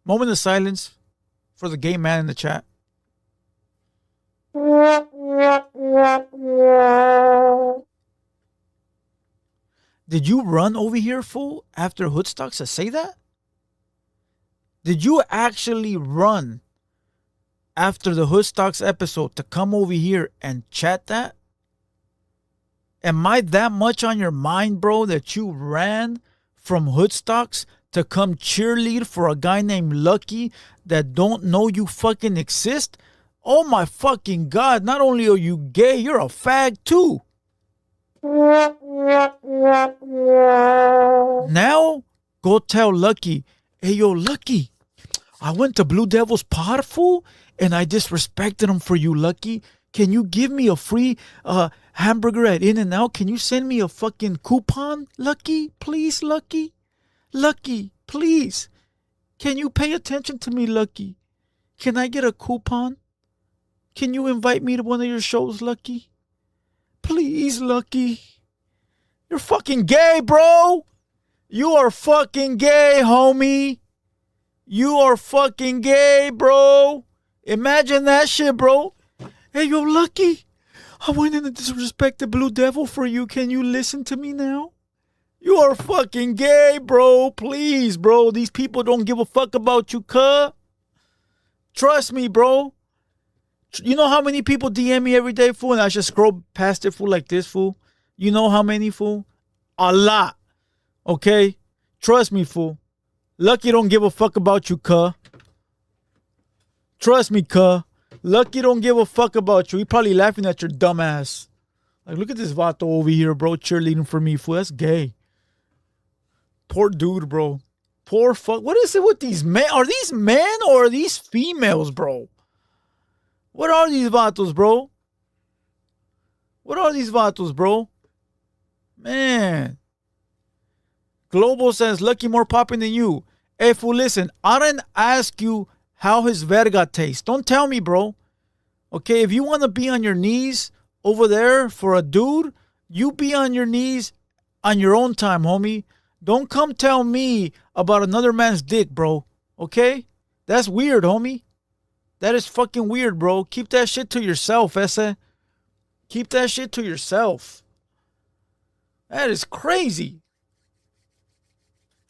Moment of silence for the gay man in the chat. Did you run over here, fool, after Hoodstocks to say that? Did you actually run after the Hoodstocks episode to come over here and chat that? Am I that much on your mind, bro, that you ran from Hoodstocks to come cheerlead for a guy named Lucky that don't know you fucking exist? Oh my fucking God, not only are you gay, you're a fag too. Now, go tell Lucky, hey yo, Lucky, I went to Blue Devil's pod, fool, and I disrespected him for you, Lucky. Can you give me a free hamburger at In-N-Out? Can you send me a fucking coupon, Lucky? Please, Lucky? Lucky, please. Can you pay attention to me, Lucky? Can I get a coupon? Can you invite me to one of your shows, Lucky? Please, Lucky. You're fucking gay, bro. You are fucking gay, homie. You are fucking gay, bro. Imagine that shit, bro. Hey, yo, Lucky. I went in and disrespected Blue Devil for you. Can you listen to me now? You are fucking gay, bro. Please, bro. These people don't give a fuck about you, cuh. Trust me, bro. You know how many people DM me every day, fool? And I just scroll past it, fool, like this, fool. You know how many, fool? A lot. Okay? Trust me, fool. Lucky don't give a fuck about you, cuh. Trust me, cuh. Lucky don't give a fuck about you. He probably laughing at your dumb ass. Like, look at this vato over here, bro, cheerleading for me, fool. That's gay. Poor dude, bro. Poor fuck. What is it with these men? Are these men or are these females, bro? What are these vatos, bro? What are these vatos, bro? Man. Global says, Lucky more popping than you. Hey, fool, listen. I didn't ask you how his verga tastes. Don't tell me, bro. Okay, if you want to be on your knees over there for a dude, you be on your knees on your own time, homie. Don't come tell me about another man's dick, bro. Okay? That's weird, homie. That is fucking weird, bro. Keep that shit to yourself, Essa. Keep that shit to yourself. That is crazy.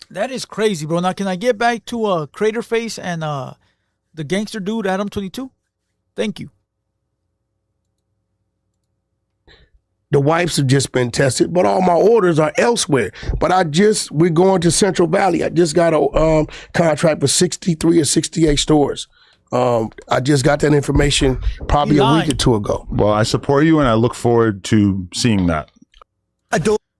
That is crazy, bro. Now, can I get back to Crater Face and the gangster dude, Adam22? Thank you. The wipes have just been tested, but all my orders are elsewhere. But we're going to Central Valley. I just got a contract for 63 or 68 stores. I just got that information probably a week or two ago. Well, I support you and I look forward to seeing that.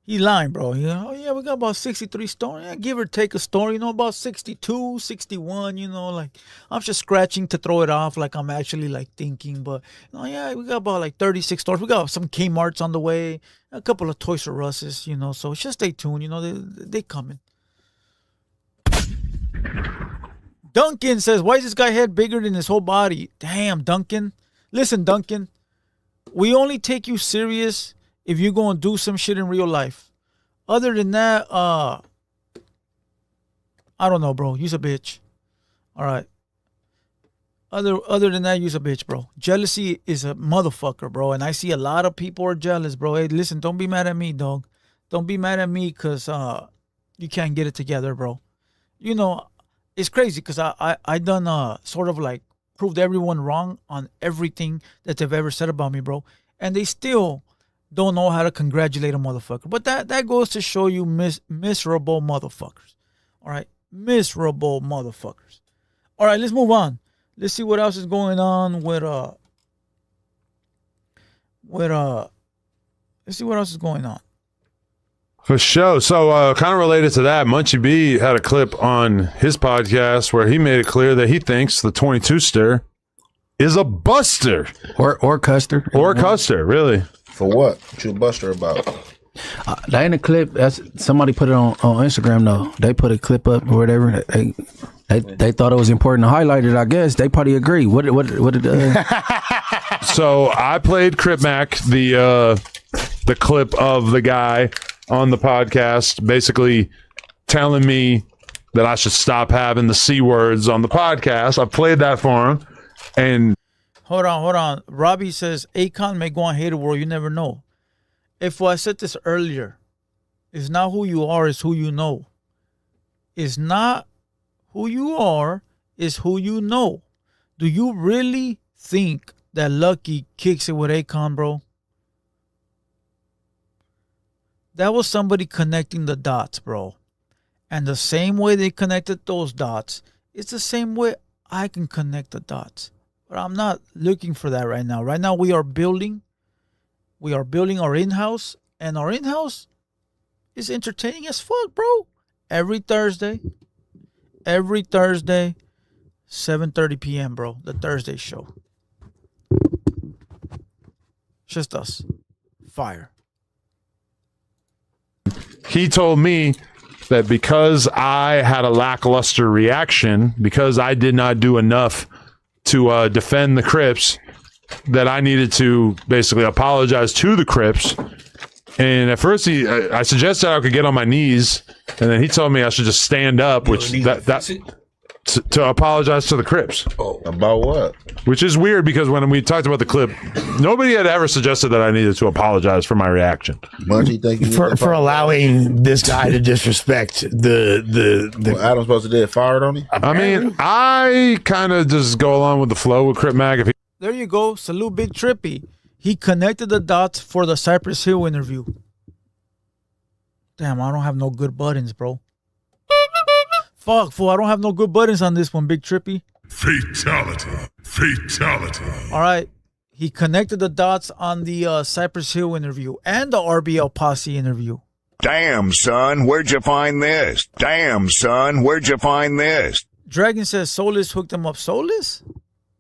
He lying, bro. Oh, yeah, we got about 63 stories. Yeah, give or take a story, about 62, 61, like I'm just scratching to throw it off like I'm actually like thinking. But, yeah, we got about like 36 stores. We got some Kmart's on the way, a couple of Toys R Us's, so just stay tuned, they coming. Duncan says, why is this guy head bigger than his whole body? Damn, Duncan. Listen, Duncan, we only take you serious if you're going to do some shit in real life. Other than that, I don't know, bro. You's a bitch. All right. Other than that, you's a bitch, bro. Jealousy is a motherfucker, bro. And I see a lot of people are jealous, bro. Hey, listen, don't be mad at me, dog. Don't be mad at me because you can't get it together, bro. It's crazy because I done sort of like proved everyone wrong on everything that they've ever said about me, bro. And they still don't know how to congratulate a motherfucker. But that goes to show you miserable motherfuckers. All right? Miserable motherfuckers. All right, let's move on. Let's see what else is going on with let's see what else is going on. For sure. So kind of related to that, Munchie B had a clip on his podcast where he made it clear that he thinks the 22-ster is a buster. Or Custer. Or Custer, really. For what? What you a buster about? That ain't a clip. That's somebody put it on Instagram though. They put a clip up or whatever. They thought it was important to highlight it. I guess they probably agree. What did? So I played Crip Mac the clip of the guy on the podcast, basically telling me that I should stop having the C words on the podcast. I played that for him, and hold on. Robbie says Akon may go on hater world. You never know. If I said this earlier, it's not who you are, it's who you know. It's not who you are, it's who you know. Do you really think that Lucky kicks it with Akon, bro? That was somebody connecting the dots, bro. And the same way they connected those dots, it's the same way I can connect the dots. But I'm not looking for that right now. Right now we are building our in-house, and our in-house is entertaining as fuck, bro. Every Thursday, 7:30 p.m., bro. The Thursday show. Just us. Fire. he told me that because I had a lackluster reaction, because I did not do enough to defend the Crips, that I needed to basically apologize to the Crips. And at first, I suggested I could get on my knees, and then he told me I should just stand up, which to apologize to the Crips. Oh, about what? Which is weird because when we talked about the clip, nobody had ever suggested that I needed to apologize for my reaction. For allowing this guy to disrespect the well, Adam's supposed to get fired on him? I mean, I kind of just go along with the flow with Crip Mag. If he There you go. Salute Big Trippy. He connected the dots for the Cypress Hill interview. Damn, I don't have no good buttons, bro. Fuck, fool. I don't have no good buttons on this one, Big Trippy. Fatality. Fatality. All right. He connected the dots on the Cypress Hill interview and the RBL Posse interview. Damn, son, where'd you find this? Damn, son, where'd you find this? Dragon says Solis hooked him up. Solis?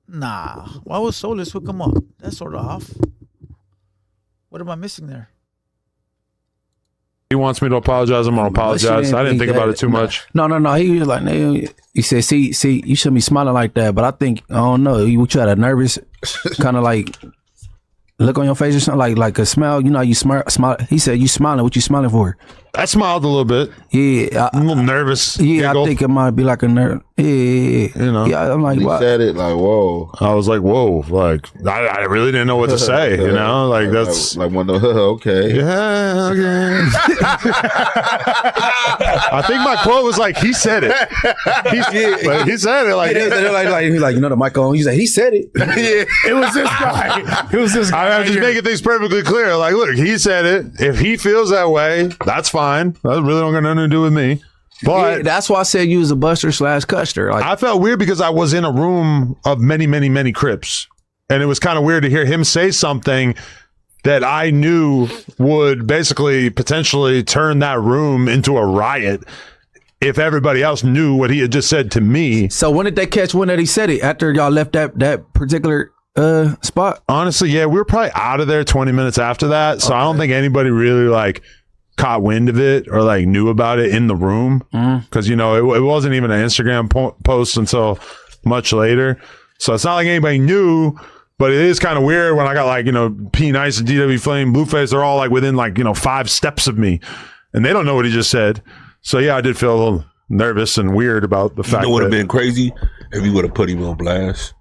Nah. Why would Solis hook him up? That's sort of off. What am I missing there? He wants me to apologize, I'm going to apologize. I didn't think about it too much. No. He was like, he said, see, you shouldn't be smiling like that. But I think, I don't know, you try to nervous, kind of like look on your face or something, like a smile. You know, you smile. He said, you smiling. What you smiling for? I smiled a little bit. Yeah. I'm a little nervous. Yeah, giggle. I think it might be like a nerve. Yeah. You know. Yeah, I'm like, he what? said it like, whoa. I was like, whoa. Like, I really didn't know what to say, you know? Like, that's... Like one of the, okay. Yeah, okay. I think my quote was like, he said it. He said it. Like, he's like, you know the mic on. He's like, he said it. Yeah. It was this guy. It was this guy. I'm just making things perfectly clear. Like, look, he said it. If he feels that way, that's fine. That really don't got nothing to do with me. But yeah, that's why I said you was a buster / custer. Like, I felt weird because I was in a room of many, many, many Crips. And it was kind of weird to hear him say something that I knew would basically potentially turn that room into a riot if everybody else knew what he had just said to me. So when did they catch when that he said it? After y'all left that particular spot? Honestly, yeah, we were probably out of there 20 minutes after that. So I don't think anybody really like caught wind of it or like knew about it in the room. Because, you know, it wasn't even an Instagram post until much later. So it's not like anybody knew, but it is kind of weird when I got like, you know, P Nice and DW Flame, Blueface, they're all like within like, you know, 5 steps of me and they don't know what he just said. So yeah, I did feel a little nervous and weird about the fact that it would have been crazy if you would have put him on blast.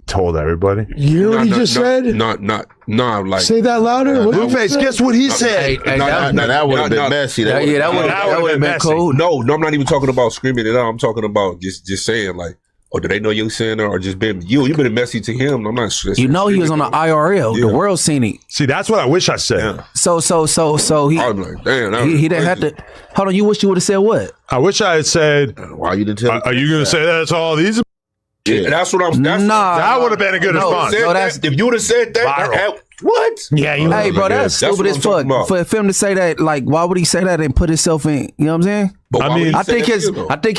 Told everybody. You know what he just said? No, like say that louder. Blueface, guess what he said? That would have been messy. That would have been cool. No, I'm not even talking about screaming it out. I'm talking about just saying like, oh, do they know you saying that, or just been you've been messy to him? I'm not sure. You know he was on the IRL. The world seen it. See, that's what I wish I said. Yeah. So he like, damn, he didn't have to. Hold on, you wish you would have said what? I wish I had said. Why you didn't tell? Are you going to say that's all these? Yeah. That's what I'm. That would have been a good response. If you would have said that, what? Yeah, hey, bro, that's stupid as fuck. For him to say that, like, why would he say that and put himself in? You know what I'm saying? But I mean, I think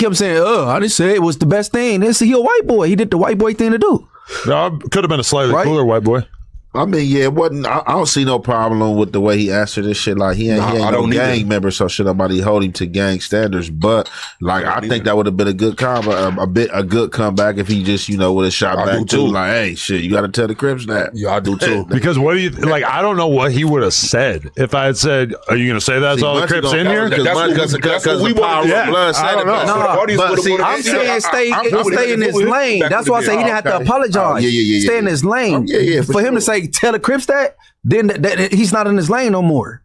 him saying, I didn't say it was the best thing. He a white boy. He did the white boy thing to do. No, could have been a slightly cooler white boy. I mean, yeah, it wasn't. I don't see no problem with the way he answered this shit. Like he ain't no gang member, so should nobody hold him to gang standards. But like, I think that would have been a good a good comeback if he just would have shot back too. Like, hey, shit, you got to tell the Crips that. Yeah, I do too. Because what do you like? I don't know what he would have said if I had said, "Are you going to say that's all the Crips in here?" Because we want blood. I don't know. But see, I'm saying stay in his lane. That's why I say he didn't have to apologize. Stay in his lane. For him to say, tell the Crips that, then he's not in his lane no more.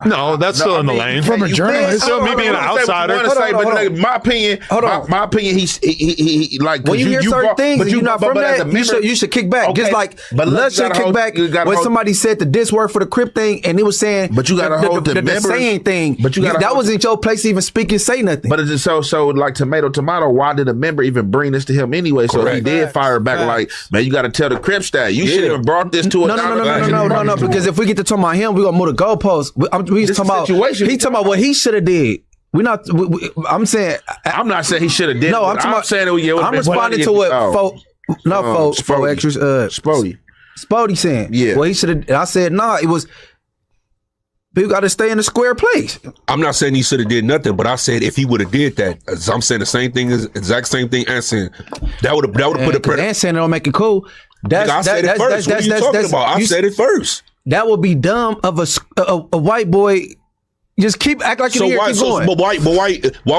No, that's still in the lane. From a journalist. Still me being an outsider. But my opinion, my opinion, he like when you hear certain things and you're not from that, you should kick back. Just like Lud should kick back when somebody said the diss word for the Crip thing and it was saying, but you got to hold the members. Saying thing. But that wasn't your place to even speak and say nothing. But it's so like tomato. Why did a member even bring this to him anyway? So he did fire back like, man, you got to tell the Crips that. You should have brought this to a no. Because if we get to talk about him, we gonna move the goalposts. He talking about what he should have did. I'm saying. I'm not saying he should have did. No, I'm saying. I'm responding to what Spody saying. Yeah. Well, he should have. I said it was. People got to stay in the square place. I'm not saying he should have did nothing, but I said if he would have did that, I'm saying the same thing, exact same thing. And saying that would have put a pressure. And saying it don't make it cool. I said it first. What are you talking about? I said it first. That would be dumb of a white boy. Just keep act like you're keep going. But why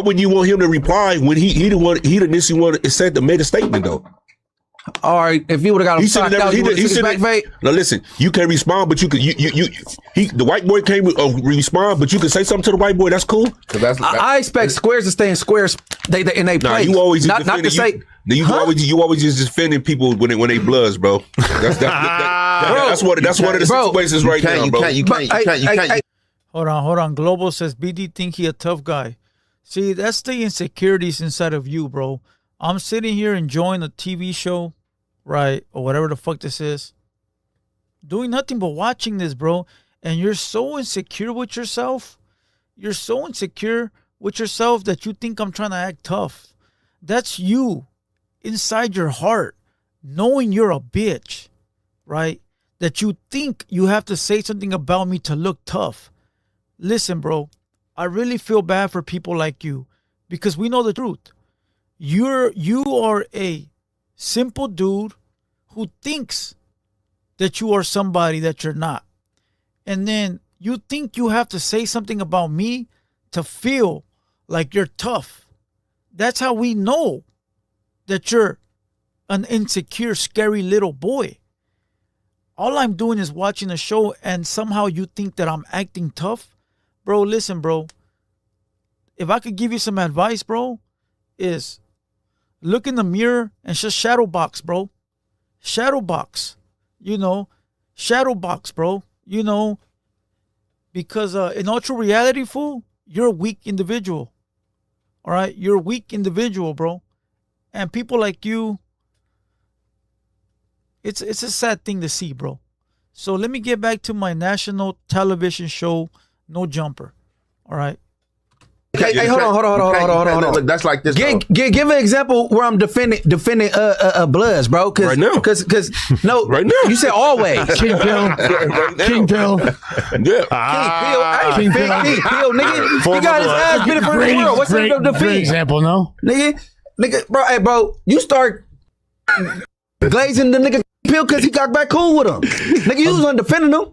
wouldn't you want him to reply when he the initially one said to make a statement though? All right, if you would have got him knocked out, he said back fade. Now listen, you can't respond, but you could. The white boy can't respond, but you can say something to the white boy. That's cool. I expect squares to stay in squares. They in their place. You always not to say. You always just defending people when they bloods, bro. That's one of the situations right now, bro. You can't. Hold on. Global says BD think he a tough guy. See, that's the insecurities inside of you, bro. I'm sitting here enjoying a TV show, right, or whatever the fuck this is, doing nothing but watching this, bro. And you're so insecure with yourself. You're so insecure with yourself that you think I'm trying to act tough. That's you inside your heart, knowing you're a bitch, right? That you think you have to say something about me to look tough. Listen, bro, I really feel bad for people like you because we know the truth. You are a simple dude who thinks that you are somebody that you're not. And then you think you have to say something about me to feel like you're tough. That's how we know that you're an insecure, scary little boy. All I'm doing is watching a show and somehow you think that I'm acting tough. Bro, listen, bro. If I could give you some advice, bro, is look in the mirror and just shadow box, bro. Shadow box. Shadow box, bro. Because in ultra reality, fool, you're a weak individual. All right? You're a weak individual, bro. And people like you, it's a sad thing to see, bro. So let me get back to my national television show, No Jumper. All right. Hey, hold on. Look, that's like this. Give an example where I'm defending Bloods, bro. Right now. Because no, right now. You said always. King Pill. King Pill. Yeah. King Pill, nigga. He got his ass beat for the world. What's the defense? Great example, no? Nigga, bro, hey, bro, you start glazing the nigga Pill because he got back cool with him. Nigga, you was defending him.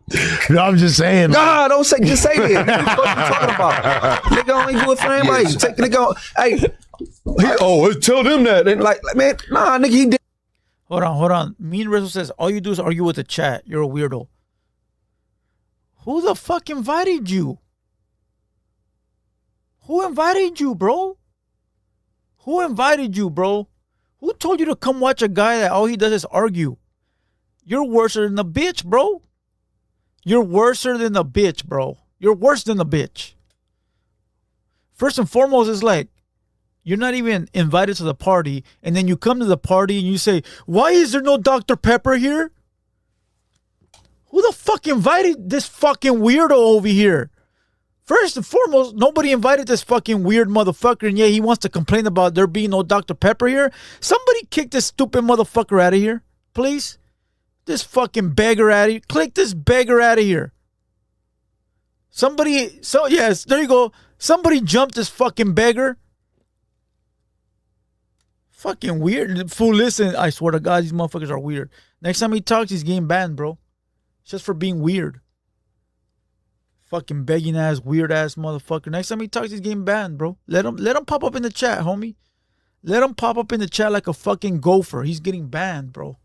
No, I'm just saying. Nah, don't say, just say it. What you talking about? Nigga only do it for anybody. Take nigga, hey. Tell them that. And like, man, nah, nigga, he did. Hold on. Mean Rizzo says, all you do is argue with the chat. You're a weirdo. Who the fuck invited you? Who invited you, bro? Who invited you, bro? Who told you to come watch a guy that all he does is argue? You're worse than a bitch, bro. You're worse than a bitch, bro. You're worse than a bitch. First and foremost, it's like, you're not even invited to the party, and then you come to the party and you say, why is there no Dr. Pepper here? Who the fuck invited this fucking weirdo over here? First and foremost, nobody invited this fucking weird motherfucker, and yeah, he wants to complain about there being no Dr. Pepper here. Somebody kick this stupid motherfucker out of here, please. This fucking beggar out of here. Click this beggar out of here. Yes, there you go. Somebody jumped this fucking beggar. Fucking weird. Fool, listen, I swear to God, these motherfuckers are weird. Next time he talks, he's getting banned, bro. Just for being weird. Fucking begging ass, weird ass motherfucker. Next time he talks, he's getting banned, bro. Let him pop up in the chat, homie. Let him pop up in the chat like a fucking gopher. He's getting banned, bro.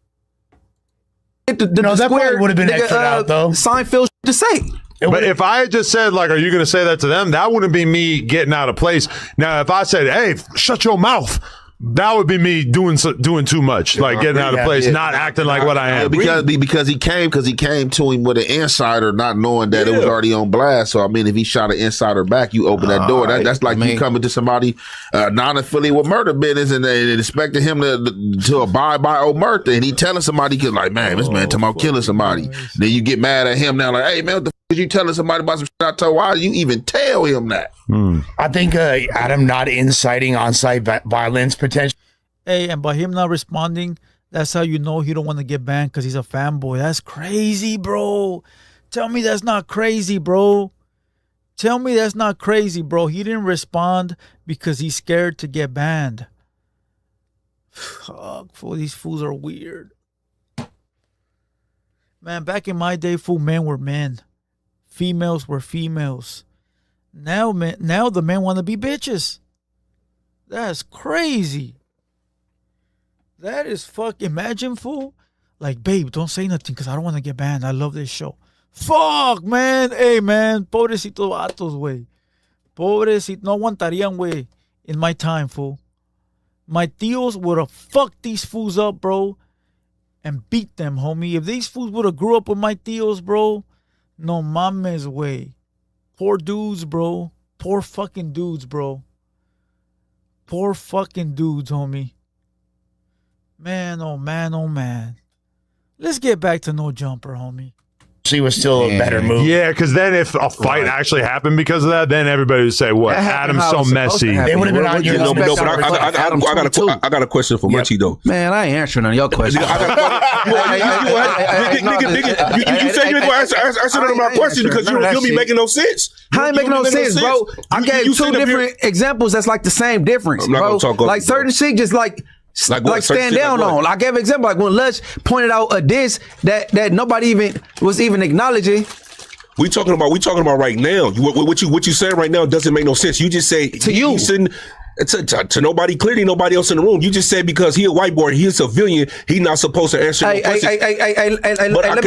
That probably would have been extra out, though. Seinfeld to say. But if I had just said, like, are you going to say that to them? That wouldn't be me getting out of place. Now, if I said, hey, shut your mouth, that would be me doing too much, like getting out of place, not acting like what I am. Because he came to him with an insider, not knowing that it was already on blast. So I mean, if he shot an insider back, you open that door. That's like you coming to somebody non-affiliated with murder business and they expecting him to abide by omerta, and he telling somebody, like, man, this man talking about killing somebody. Then you get mad at him now, like, hey man, what the f is you telling somebody about some shit I told? Why do you even tell him that? I think Adam not inciting on-site violence potential. Hey, and by him not responding, that's how you know he don't want to get banned because he's a fanboy. That's crazy, bro. Tell me that's not crazy, bro. Tell me that's not crazy, bro. He didn't respond because he's scared to get banned. Fuck, fool, these fools are weird. Man, back in my day, fool, men were men. Females were females. Now the men want to be bitches. That's crazy. That is imagine, fool. Like, babe, don't say nothing because I don't want to get banned. I love this show. Fuck, man. Hey, man. Pobrecitos vatos, güey. Pobrecitos. No aguantarían, güey. In my time, fool. My tios would have fucked these fools up, bro. And beat them, homie. If these fools would have grew up with my tios, bro. No mames, güey. Poor dudes, bro. Poor fucking dudes, bro. Poor fucking dudes, homie. Man, oh man. Let's get back to No Jumper, homie. She was still a better move. Yeah, because then if a fight actually happened because of that, then everybody would say, what? Adam's so messy. They would have been on your I got a question for Munchie, though. Man, I ain't answering none of your questions. You said you ain't going to answer none of my questions because you'll be making no sense. I ain't making no sense, bro. I gave two different examples that's like the same difference, bro. Like certain shit just like stand down on. I gave an example, like when Lush pointed out a diss that nobody even was acknowledging. We talking about right now. What you saying right now doesn't make no sense. You just say to you. To nobody, clearly nobody else in the room. You just said because he a white boy, he a civilian, he not supposed to answer no questions.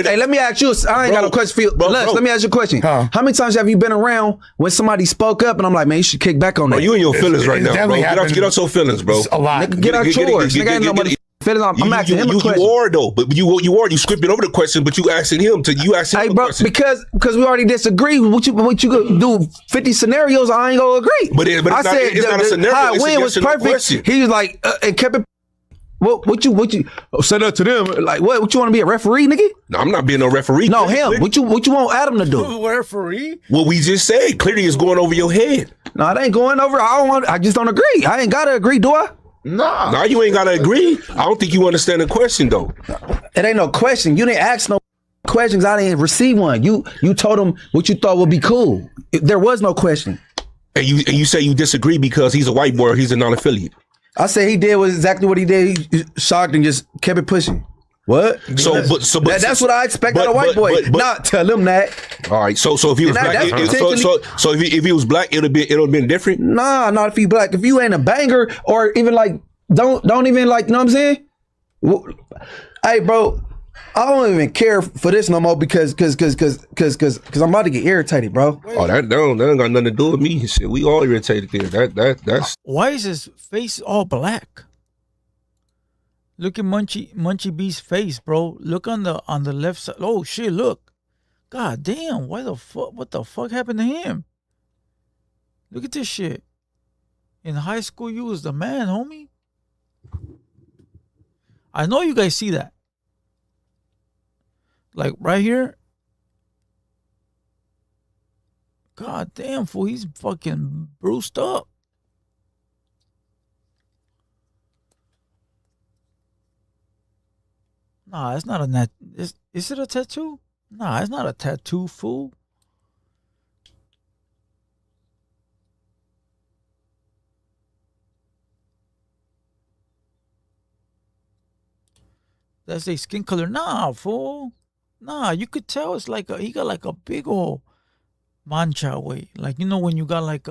Let me ask you. I ain't got no question for you. Let me ask you a question. How many times have you been around when somebody spoke up and I'm like, man, you should kick back on that? Bro, you in your feelings right now, bro. Get out your feelings, bro. A lot. Nigga, get out yours. Nigga ain't nobody. I'm asking him a question. You are though, but you scripted over the question, but you asking him to hey, bro, because we already disagree. What you gonna do? 50 scenarios, I ain't gonna agree. But it's not a scenario. How I win was perfect. He was like, and kept it. What you say that to them? Like what you want to be a referee, nigga? No, I'm not being no referee. No, him. What you want Adam to do? Referee? What we just said clearly is going over your head. No, it ain't going over. I just don't agree. I ain't gotta agree, do I? No, you ain't gotta agree. I don't think you understand the question though. It ain't no question. You didn't ask no questions. I didn't receive one. You told him what you thought would be cool. There was no question. And you say you disagree because he's a white boy or he's a non-affiliate. I said he did was exactly what he did. He shocked and just kept it pushing. What? That's what I expect out of a white boy. Not tell him that. All right. So if he was black, if he was black, it'd have been different. Nah, not if he black. If you ain't a banger or even like don't even like, you know what I'm saying? Hey, bro, I don't even care for this no more because I'm about to get irritated, bro. Oh, that ain't got nothing to do with me. Shit, we all irritated there. That's. Why is his face all black? Look at Munchie B's face, bro. Look on the left side. Oh shit! Look, god damn! Why the fuck? What the fuck happened to him? Look at this shit. In high school, you was the man, homie. I know you guys see that. Like right here. God damn, fool! He's fucking bruised up. Nah, it's not a is it a tattoo? Nah, it's not a tattoo, fool. That's a skin color. Nah, fool. Nah, you could tell it's like he got like a big old mancha way. Like, you know, when you got like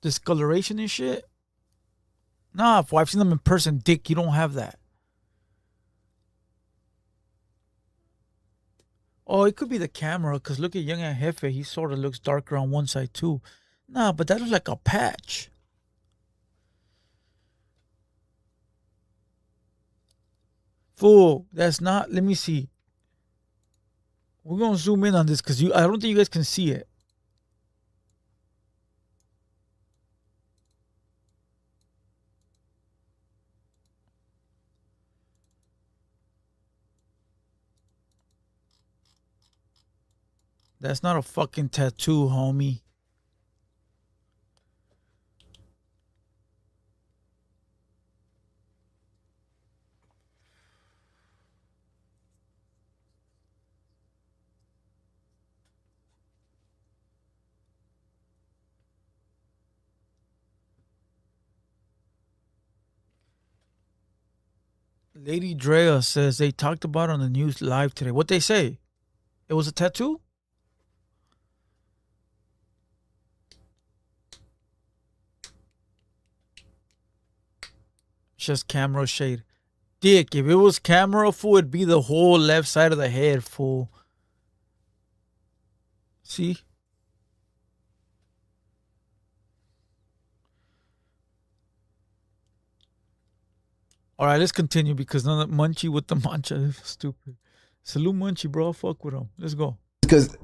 discoloration and shit. Nah, fool, I've seen them in person. Dick, you don't have that. Oh, it could be the camera, because look at Young and Jefe. He sort of looks darker on one side, too. Nah, but that looks like a patch. Fool, that's not... Let me see. We're going to zoom in on this, because I don't think you guys can see it. That's not a fucking tattoo, homie. Lady Drea says they talked about it on the news live today. What they say? It was a tattoo? Just camera shade. Dick, if it was camera, fool, it'd be the whole left side of the head, fool. See? All right, let's continue because none of Munchie with the mancha is stupid. Salute Munchie, bro. I'll fuck with him. Let's go. Cause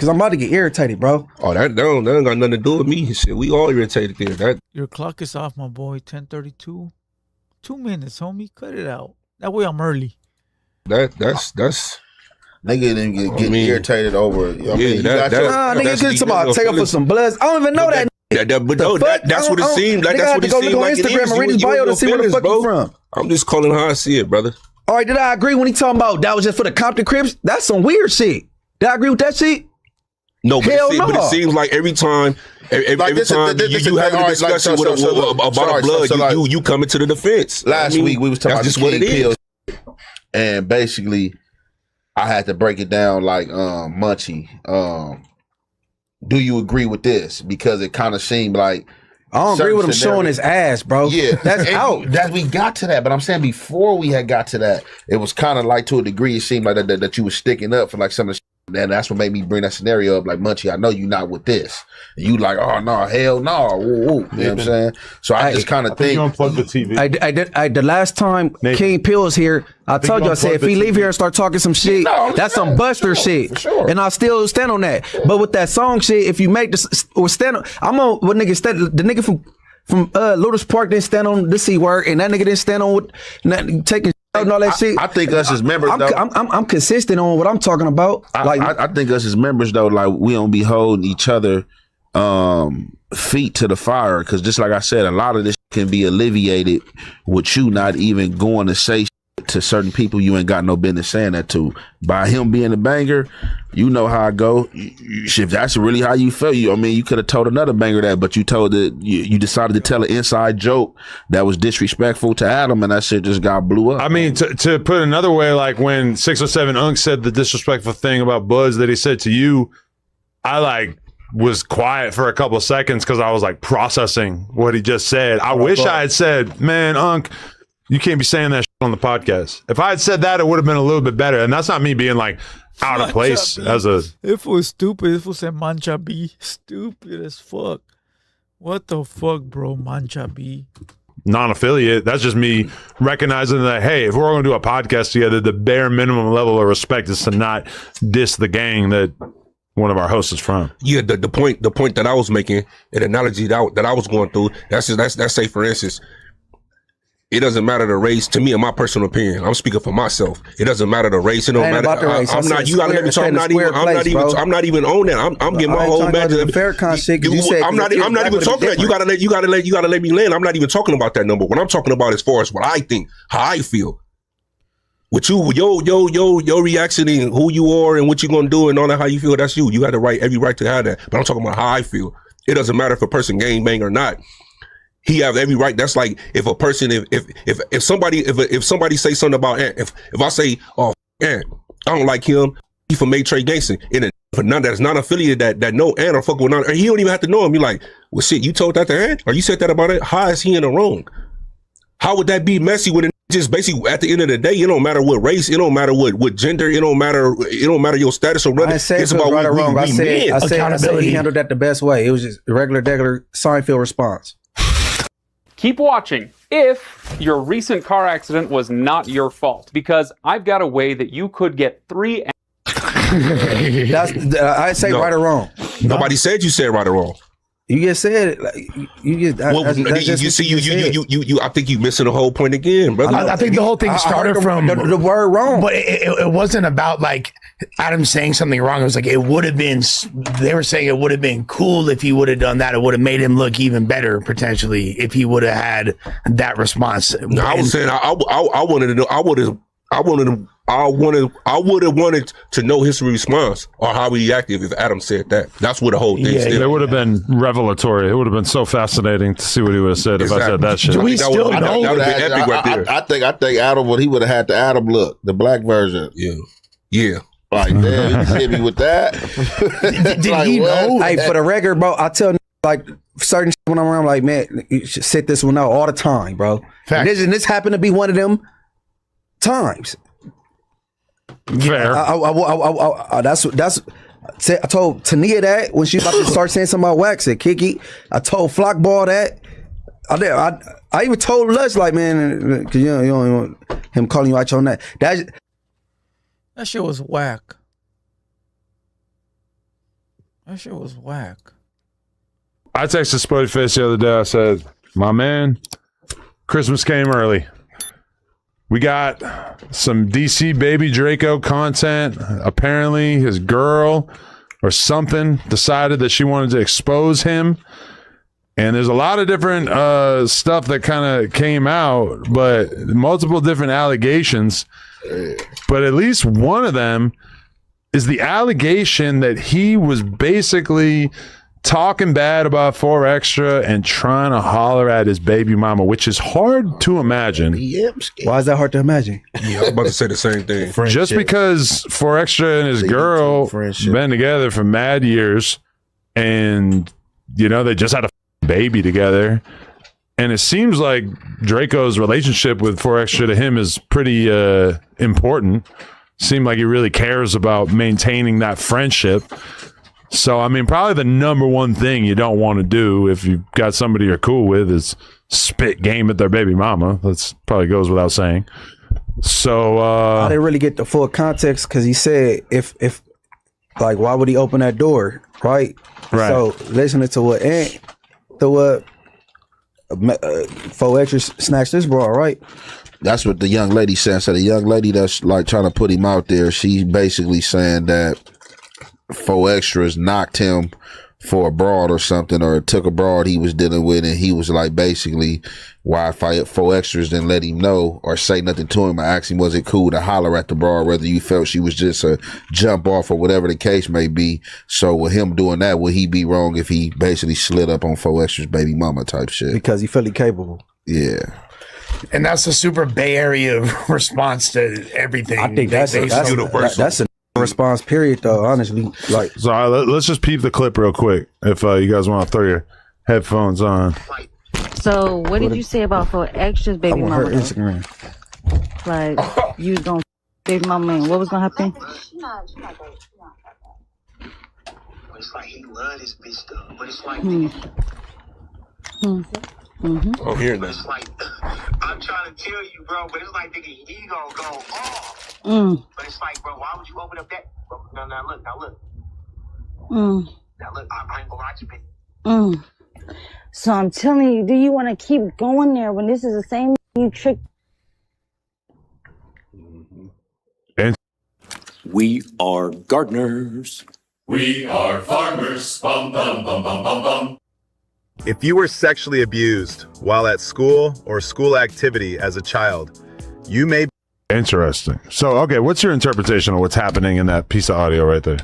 I'm about to get irritated, bro. Oh, that ain't got nothing to do with me. Shit, we all irritated there. Your clock is off, my boy. 10:32. 2 minutes, homie. Cut it out. That way I'm early. That's nigga didn't get irritated over it. Nigga get somebody take up for some bloods. I don't even know that. That's what it seemed like. That's what it seemed like. Instagram and read his bio to see where the fuck you from. I'm just calling how I see it, brother. All right, did I agree when he talking about that was just for the Compton Crips? That's some weird shit. Did I agree with that shit? No, but it seems like every time you having a discussion about a blood, you coming to the defense. Last week we was talking about just what it is, and basically I had to break it down like Munchie. Do you agree with this? Because it kind of seemed like I don't agree with him showing his ass, bro. Yeah, that's out. That we got to that, but I'm saying before we had got to that, it was kind of like to a degree. It seemed like that you were sticking up for like some of the. And that's what made me bring that scenario up. Like, Munchie, I know you not with this. And you like, oh no, hell no. Woo, woo. You know what I'm saying? So I just kind of think you unplug the TV. I the last time King Pill was here, I told you, I said if he leave here and start talking some shit, that's some Buster shit. For sure. And I still stand on that. But with that song shit, if you make this or stand, I'm on what nigga stand the nigga from from Lotus Park didn't stand on the C word, and that nigga didn't stand on taking out and all that shit. I think us as members, I'm consistent on what I'm talking about. I think us as members though, like we don't be holding each other feet to the fire, because just like I said, a lot of this can be alleviated with you not even going to say to certain people you ain't got no business saying that to. By him being a banger, you know how I go. If that's really how you feel, you could have told another banger that, but you told that you decided to tell an inside joke that was disrespectful to Adam, and that shit just got blew up. I mean, to put another way, like when 607 Unk said the disrespectful thing about Buzz that he said to you, I was quiet for a couple of seconds because I was processing what he just said. I wish I had said, man, Unk, you can't be saying that shit on the podcast. If I had said that, it would have been a little bit better. And that's not me being out of place as a... If it was stupid, if it said Mancha B, stupid as fuck. What the fuck, bro, Mancha B? Non-affiliate. That's just me recognizing that, hey, if we're going to do a podcast together, the bare minimum level of respect is to not diss the gang that one of our hosts is from. Yeah, the point that I was making, an analogy that I was going through, that's say, for instance, it doesn't matter the race. To me, in my personal opinion, I'm speaking for myself. It doesn't matter the race. It don't matter. I'm not. You gotta let me talk. I'm not even on that. I'm getting my whole back to the Farrakhan shit. I'm not even talking that. You gotta let me land. I'm not even talking about that number. What I'm talking about as far as what I think, how I feel. With you, your reaction and who you are and what you're gonna do and all that, how you feel, that's you. You got every right to have that. But I'm talking about how I feel. It doesn't matter if a person gang bang or not. He have every right. That's like if a person, if somebody say something about Ant, if I say, oh, Ant, I don't like him, he from Trey Gangster, and for none that's not affiliated that know Ant or fuck with none, or he don't even have to know him. You're like, well, shit, you told that to Ant, or you said that about it? How is he in the wrong? How would that be messy when it just basically at the end of the day, it don't matter what race, it don't matter what gender, it don't matter your status or whether it's about right or wrong. I said he handled that the best way. It was just a regular Seinfeld response. Keep watching if your recent car accident was not your fault, because I've got a way that you could get 3. I say right or wrong. Nobody said you said right or wrong. You just said it. You just. I think you missing the whole point again, brother. I think the whole thing started from the word wrong, but it wasn't about Adam saying something wrong. It was it would have been. They were saying it would have been cool if he would have done that. It would have made him look even better potentially if he would have had that response. No, I was saying I wanted to know. I would have wanted to know his response or how he reacted if Adam said that. That's what the whole thing is. It would have been revelatory. It would have been so fascianating to see what he would have said if I said that shit. Do we still know? That would have been epic right there. I think Adam, he would have had the Adam look, the black version. Yeah. Like, damn, he hit me with that. Did he know? Hey, for the record, bro, I tell certain shit when I'm around, man, you should sit this one out all the time, bro. And this happened to be one of them times. Fair. I told Tania that when she about to start saying something about wax at Kiki. I told Flockball that. I even told Lush, man, because you don't want him calling you out on that. That shit was whack. That shit was whack. I texted Spudface the other day. I said, my man, Christmas came early. We got some DC Baby Draco content. Apparently his girl or something decided that she wanted to expose him. And there's a lot of different stuff that kind of came out, but multiple different allegations. But at least one of them is the allegation that he was basically talking bad about 4Extra and trying to holler at his baby mama, which is hard to imagine. Why is that hard to imagine? Yeah, I was about to say the same thing. Just because 4Extra and his girl been together for mad years, and they just had a baby together, and it seems like Draco's relationship with 4Extra to him is pretty important. Seemed like he really cares about maintaining that friendship. So, I mean, probably the number one thing you don't want to do if you've got somebody you're cool with is spit game at their baby mama. That probably goes without saying. So, I didn't really get the full context because he said if why would he open that door, right? So, listening to what 4 extras snatched this bra, right? That's what the young lady said. So the young lady that's like trying to put him out there, she's basically saying that 4 extras knocked him for a broad or something, or took a broad he was dealing with, and he was like, basically, why 4 extras didn't let him know or say nothing to him. I asked him, was it cool to holler at the broad, whether you felt she was just a jump off or whatever the case may be. So with him doing that, would he be wrong if he basically slid up on 4 extras baby mama type shit? Because he felt capable. Yeah. And that's a super Bay Area response to everything. I think that's a response period, though. Honestly, like, so let's just peep the clip real quick. If you guys want to throw your headphones on. So, what did you say about 4 extras, baby mama? Her Instagram. Like, you was gonna baby mama, and what was gonna happen? It's like he loved his bitch though, but it's like. I'm hearing that. It's like, I'm trying to tell you, bro, but it's like, nigga, he gonna go off. But it's like, bro, why would you open up that? Bro, now look. Now look, I ain't gonna lie to you. So I'm telling you, do you want to keep going there when this is the same you trick? We are gardeners. We are farmers. Bum, bum, bum, bum, bum, bum. If you were sexually abused while at school or school activity as a child, you may be... Interesting. So, okay, what's your interpretation of what's happening in that piece of audio right there?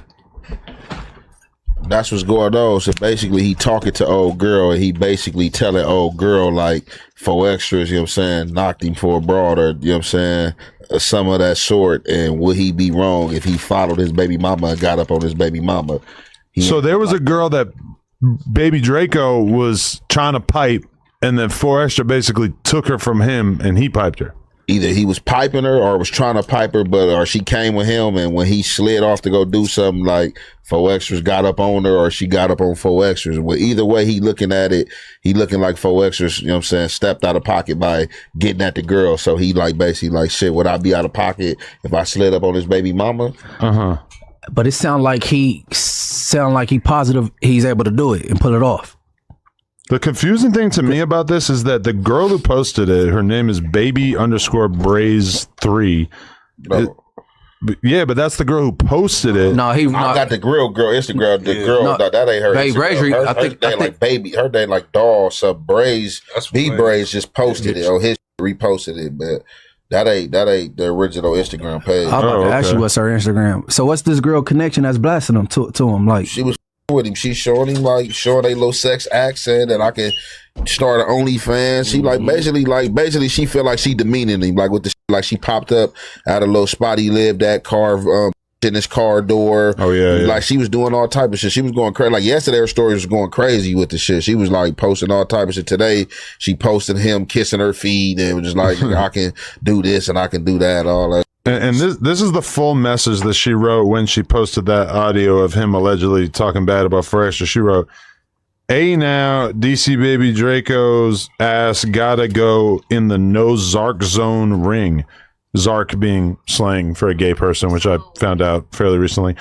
That's what's going on. So basically, he talking to old girl, and he basically telling old girl, like, 4 extras, you know what I'm saying, knocked him for a broad, or, you know what I'm saying, some of that sort. And would he be wrong if he followed his baby mama and got up on his baby mama? So there was a girl that Baby Draco was trying to pipe, and then 4 extra basically took her from him, and he piped her. Either he was piping her or was trying to pipe her, or she came with him, and when he slid off to go do something, like 4 extras got up on her, or she got up on 4 extras. Well, either way he looking at it, he looking like 4 extras, you know what I'm saying, stepped out of pocket by getting at the girl. So he like basically like, shit, would I be out of pocket if I slid up on his baby mama? But it sound like he positive he's able to do it and pull it off. The confusing thing to me about this is that the girl who posted it, her name is baby_braze3. Yeah, but that's the girl who posted it. No, I got the real girl. It's the girl. The girl. No, that ain't her. Baby Braze. Her name like baby. Her name like doll. So Braze. Braze just posted it on his reposted it, but that ain't the original Instagram page. I'm about to ask you what's her Instagram. So what's this girl connection that's blasting him to him? Like, she was with him. She's showing him like showing a little sex accent that I can start an OnlyFans. She basically she feel like she demeaning him, like with the like she popped up at a little spot he lived at, car in his car door. Oh yeah. Like she was doing all type of shit. She was going crazy. Like yesterday her story was going crazy with the shit. She was like posting all type of shit. Today she posted him kissing her feet and was just like, I can do this and I can do that, all that. And this is the full message that she wrote when she posted that audio of him allegedly talking bad about 4 extra. She wrote, "Hey now, DC Baby Draco's ass gotta go in the no Zark zone ring." Zark being slang for a gay person, which I found out fairly recently.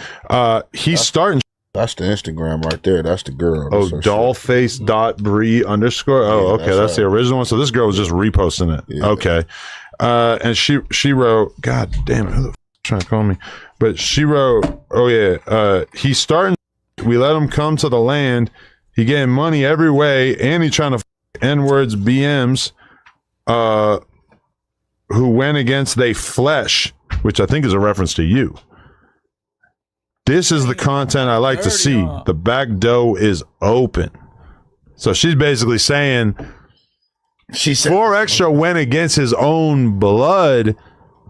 He's starting. That's the Instagram right there. That's the girl. Oh, dollface.bree_. Oh, okay. That's the original one. So this girl was just reposting it. Yeah. Okay. And she wrote, God damn it, who the f trying to call me? But she wrote, oh yeah, he's starting. We let him come to the land. He getting money every way, and he trying to N-words BMs, who went against they flesh, which I think is a reference to you. This is the content I like to see. The back door is open. So she's basically saying, she said 4 extra went against his own blood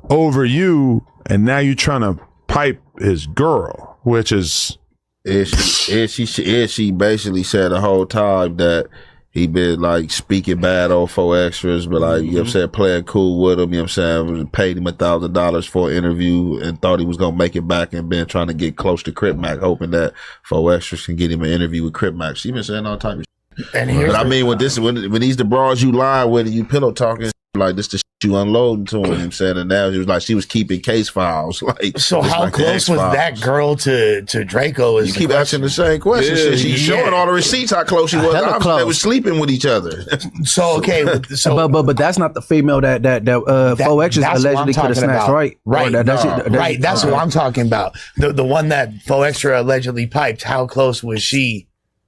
over you, and now you're trying to pipe his girl, which is she basically said the whole time that he been like speaking bad on 4 extras, but like, you know what I'm saying, playing cool with him, you know what I'm saying, paid him $1,000 for an interview and thought he was gonna make it back, and been trying to get close to Crip Mac, hoping that 4 extras can get him an interview with Crip Mac. She been saying all type of shit. But I mean, when these the bras you lie with and you pillow talking, like this the shit you unloading to him, you know what I'm saying? And now she was like, she was keeping case files. Like, so how like close was that girl to Draco? You keep asking the same question. Yeah, She's showing all the receipts how close she was. Obviously, they was sleeping with each other. So okay, so but that's not the female that 4X's allegedly could have snatched, right? Right, right. That's okay. what I'm talking about. The one that 4Extra allegedly piped. How close was she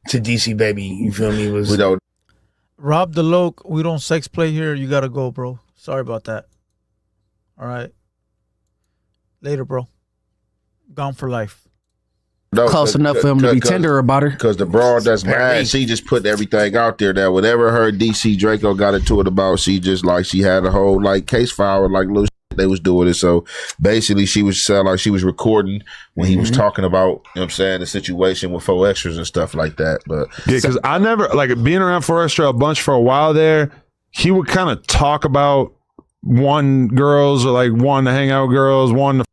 to DC Baby? You feel me? Was we don't. Rob the Loke, we don't sex play here. You gotta go, bro. Sorry about that. All right. Later, bro. Gone for life. No, Close enough for him to be tender about her. Because the broad that's mad, she just put everything out there that whatever her DC Draco got into it about, she just like she had a whole like case file with like little shit they was doing it. So basically she was like she was recording when he was talking about, you know what I'm saying, the situation with 4Extras and stuff like that. But yeah, because I never like being around 4Extra a bunch for a while there, he would kind of talk about one girls or like one to hang out with girls, one to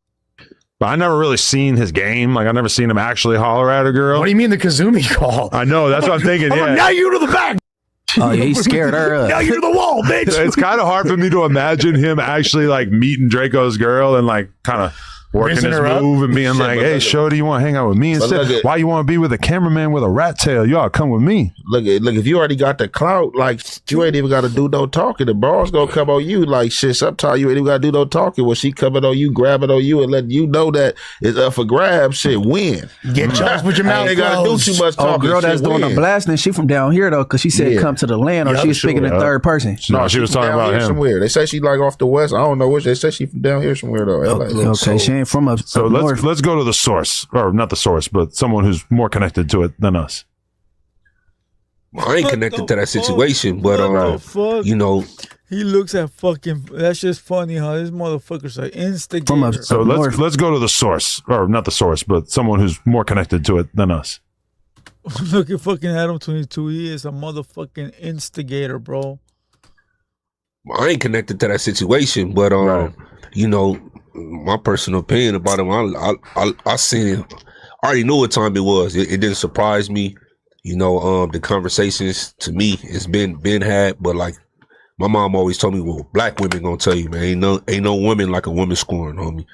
but I never really seen his game. Like I never seen him actually holler at a girl. What do you mean the Kazumi call? I know, that's what I'm thinking. Yeah. Now you to the back. Oh yeah, he scared her up. Now you're to the wall, bitch. It's kind of hard for me to imagine him actually like meeting Draco's girl and like kind of working Rinsing his her up? move and being Shit, like, but hey, look at- shorty, you want to hang out with me But instead? look at- Why you want to be with a cameraman with a rat tail? Y'all come with me. look, if you already got the clout, like you ain't even got to do no talking. The ball's gonna come on you. Like shit, sometimes you ain't even got to do no talking. When she coming on you, grabbing on you, and letting you know that it's up for grabs, shit, win. Get chunks with your mouth ain't got to do closed. too much Oh, talking. girl that's shit, doing the win. blasting, she from down here though, because she said Yeah. come to the land, or Yeah, she was speaking in sure. third person. No, she was from talking down about here him. somewhere. They say she like off the west. I don't know which. They say she from down here somewhere though. LA. Okay, she ain't from up So north. let's go to the source, or not the source, but someone who's more connected to it than us. I ain't connected to that situation, but What the fuck? you know, He looks at fucking. That's just funny, huh? This motherfucker's an instigator. So let's go to the source, or not the source, but someone who's more connected to it than us. Look at fucking Adam 22. He is a motherfucking instigator, bro. I ain't connected to that situation, but you know, my personal opinion about him, I seen it. I already knew what time it was. It didn't surprise me. You know, the conversations to me it's been had, but like my mom always told me, well, black women gonna tell you, man, ain't no woman like a woman scoring, homie.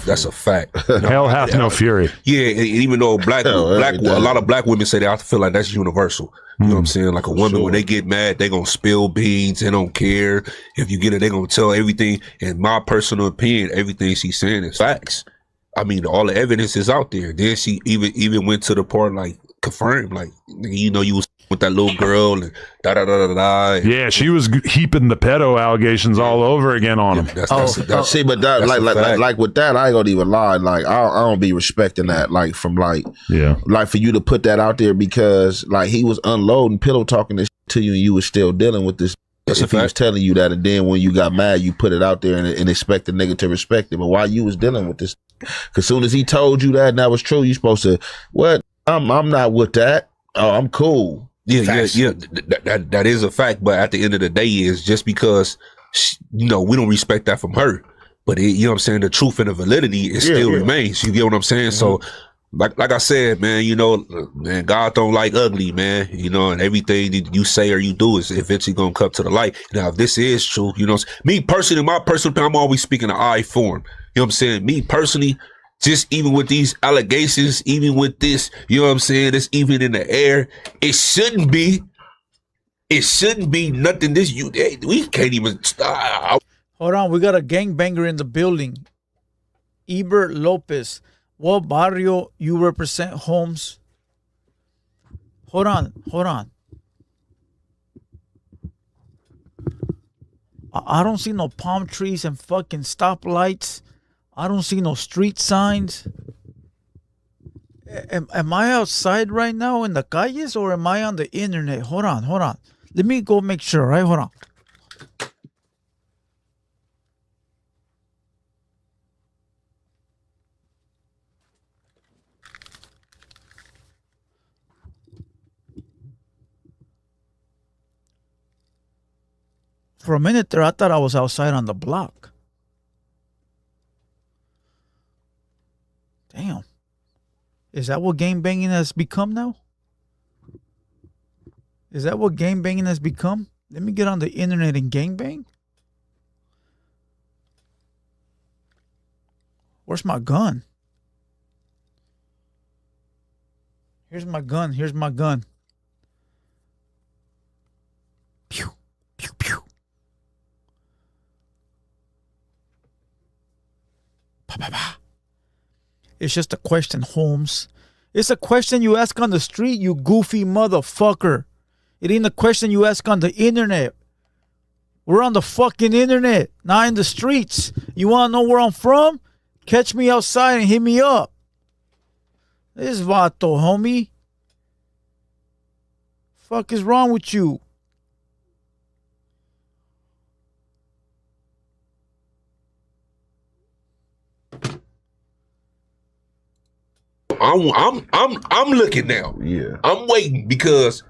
That's a fact. You know, Hell hath no fury. Yeah, and even though a lot of black women say they have to feel like that's universal. You know what I'm saying? Like a woman, when they get mad, they gonna spill beans. They don't care if you get it. They gonna tell everything. In my personal opinion, everything she's saying is facts. I mean, all the evidence is out there. Then she even went to the part like confirmed, like you know you was with that little girl and da da da da da. Yeah, she was heaping the pedo allegations all over again on him. See, but that, like with that, I ain't gonna even lie. Like I don't be respecting that. Like from like for you to put that out there because like he was unloading pillow talking this to you and you was still dealing with this. If he was telling you that and then when you got mad, you put it out there and expect the nigga to respect it. But why you was dealing with this? Because soon as he told you that and that was true, you supposed to what? I'm not with that. Oh, I'm cool. Yeah. That is a fact. But at the end of the day, is just because you know we don't respect that from her, but you know what I'm saying. The truth and the validity still remains. You get what I'm saying? So, like I said, man, you know, man, God don't like ugly, man. You know, and everything that you say or you do is eventually gonna come to the light. Now, if this is true, you know, me personally, my personal opinion, I'm always speaking in I form. You know what I'm saying? Me personally. Just even with these allegations, even with this, you know what I'm saying? It's even in the air. It shouldn't be nothing. We can't even stop. Hold on, we got a gangbanger in the building. Ebert Lopez. What barrio you represent, Holmes? Hold on. I don't see no palm trees and fucking stoplights. I don't see no street signs. Am I outside right now in the calles or am I on the internet? Hold on. Let me go make sure, right? Hold on. For a minute there, I thought I was outside on the block. Damn. Is that what game banging has become now? Is that what game banging has become? Let me get on the internet and gangbang. Where's my gun? Here's my gun. Here's my gun. Pew, pew, pew. Pa, pa, pa. It's just a question, Holmes. It's a question you ask on the street, you goofy motherfucker. It ain't a question you ask on the internet. We're on the fucking internet, not in the streets. You want to know where I'm from? Catch me outside and hit me up. This vato, homie. Fuck is wrong with you? I'm looking now. Yeah, I'm waiting because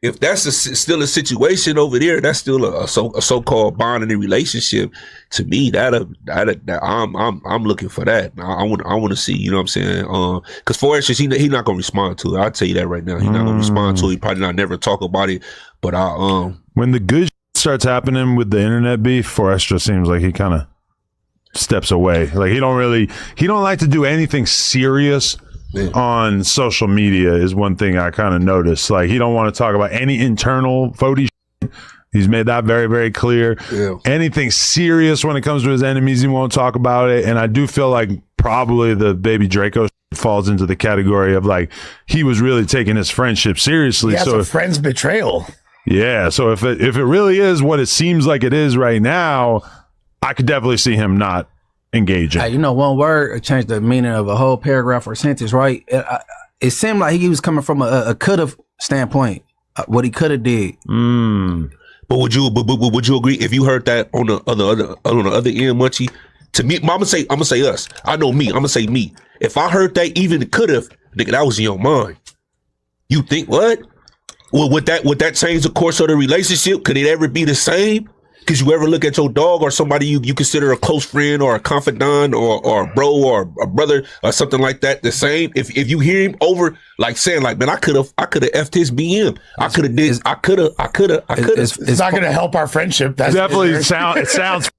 if that's still a situation over there, that's still a so-called bonding relationship. To me, I'm looking for that. I want to see. You know what I'm saying? Because for instance, he not gonna respond to it. I'll tell you that right now. He's not gonna respond to it. He probably not never talk about it. But when the good starts happening with the internet beef, Forestra seems like he kind of steps away. Like he don't like to do anything serious. Yeah. On social media is one thing I kind of noticed. Like he don't want to talk about any internal Fody shit. He's made that very, very clear. Yeah. Anything serious when it comes to his enemies, he won't talk about it. And I do feel like probably the Baby Draco falls into the category of like he was really taking his friendship seriously. Yeah, so a friend's betrayal. Yeah. So if it really is what it seems like it is right now, I could definitely see him not engaging. You know, one word changed the meaning of a whole paragraph or sentence, right? It seemed like he was coming from a could have standpoint, what he could have did. But would you agree if you heard that on the other end, Munchie? To me, I'm gonna say us. I know me. I'm gonna say me. If I heard that even could have, nigga, that was in your mind. You think what? Well, would that change the course of the relationship? Could it ever be the same? Could you ever look at your dog or somebody you consider a close friend or a confidant or a bro or a brother or something like that the same? If you hear him over like saying like, man, I could have effed his BM. I could have. It's not going to help our friendship. That's definitely it sounds up.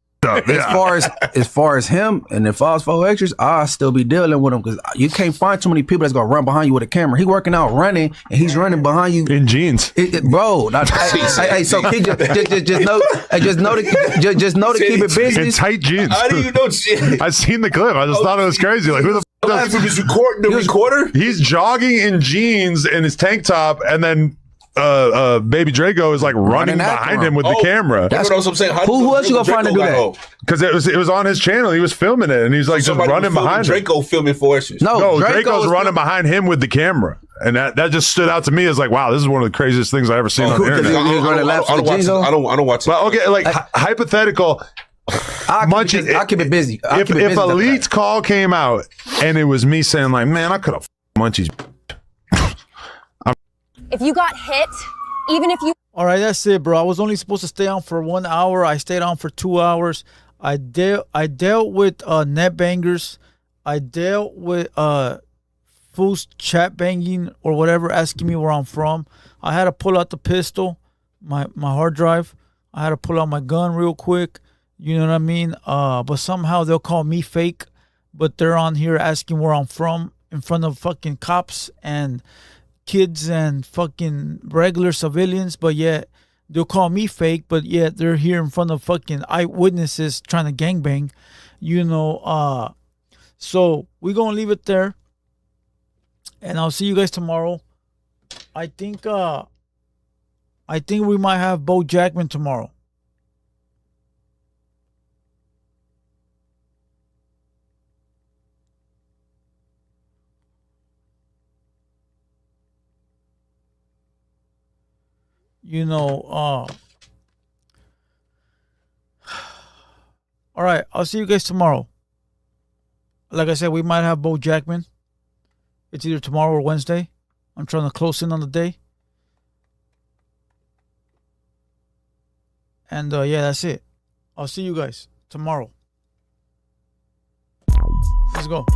Yeah. As far as him and if I was 4 extras, I'll still be dealing with him because you can't find too many people that's gonna run behind you with a camera. He working out running and he's running behind you in jeans, bro. Hey, so keep just know to keep it busy. In tight jeans. How do you know shit? I seen the clip. I just thought it was crazy. Like who the f was recording the recorder? He's jogging in jeans and his tank top, and then Baby Draco is like running behind him with the camera. That's what I'm saying. Who else you gonna find to do that? Because it was on his channel. He was filming it, and he's like just running behind Draco filming for us. No, Draco's running behind him with the camera, and that just stood out to me as like, wow, this is one of the craziest things I ever seen on the internet. I don't watch it. But okay, like hypothetical. I'll keep it busy. If Elite's call came out and it was me saying like, man, I could have Munchie's. If you got hit, even if you... All right, that's it, bro. I was only supposed to stay on for 1 hour. I stayed on for 2 hours. I dealt with net bangers. I dealt with fools chat banging or whatever, asking me where I'm from. I had to pull out the pistol, my hard drive. I had to pull out my gun real quick. You know what I mean? But somehow they'll call me fake. But they're on here asking where I'm from in front of fucking cops and kids and fucking regular civilians, but yet they'll call me fake, but yet they're here in front of fucking eyewitnesses trying to gangbang, you know. So we're gonna leave it there, and I'll see you guys tomorrow. I think we might have Bo Jackman tomorrow. You know, all right, I'll see you guys tomorrow. Like I said, we might have Bo Jackman. It's either tomorrow or Wednesday. I'm trying to close in on the day. And yeah, that's it. I'll see you guys tomorrow. Let's go.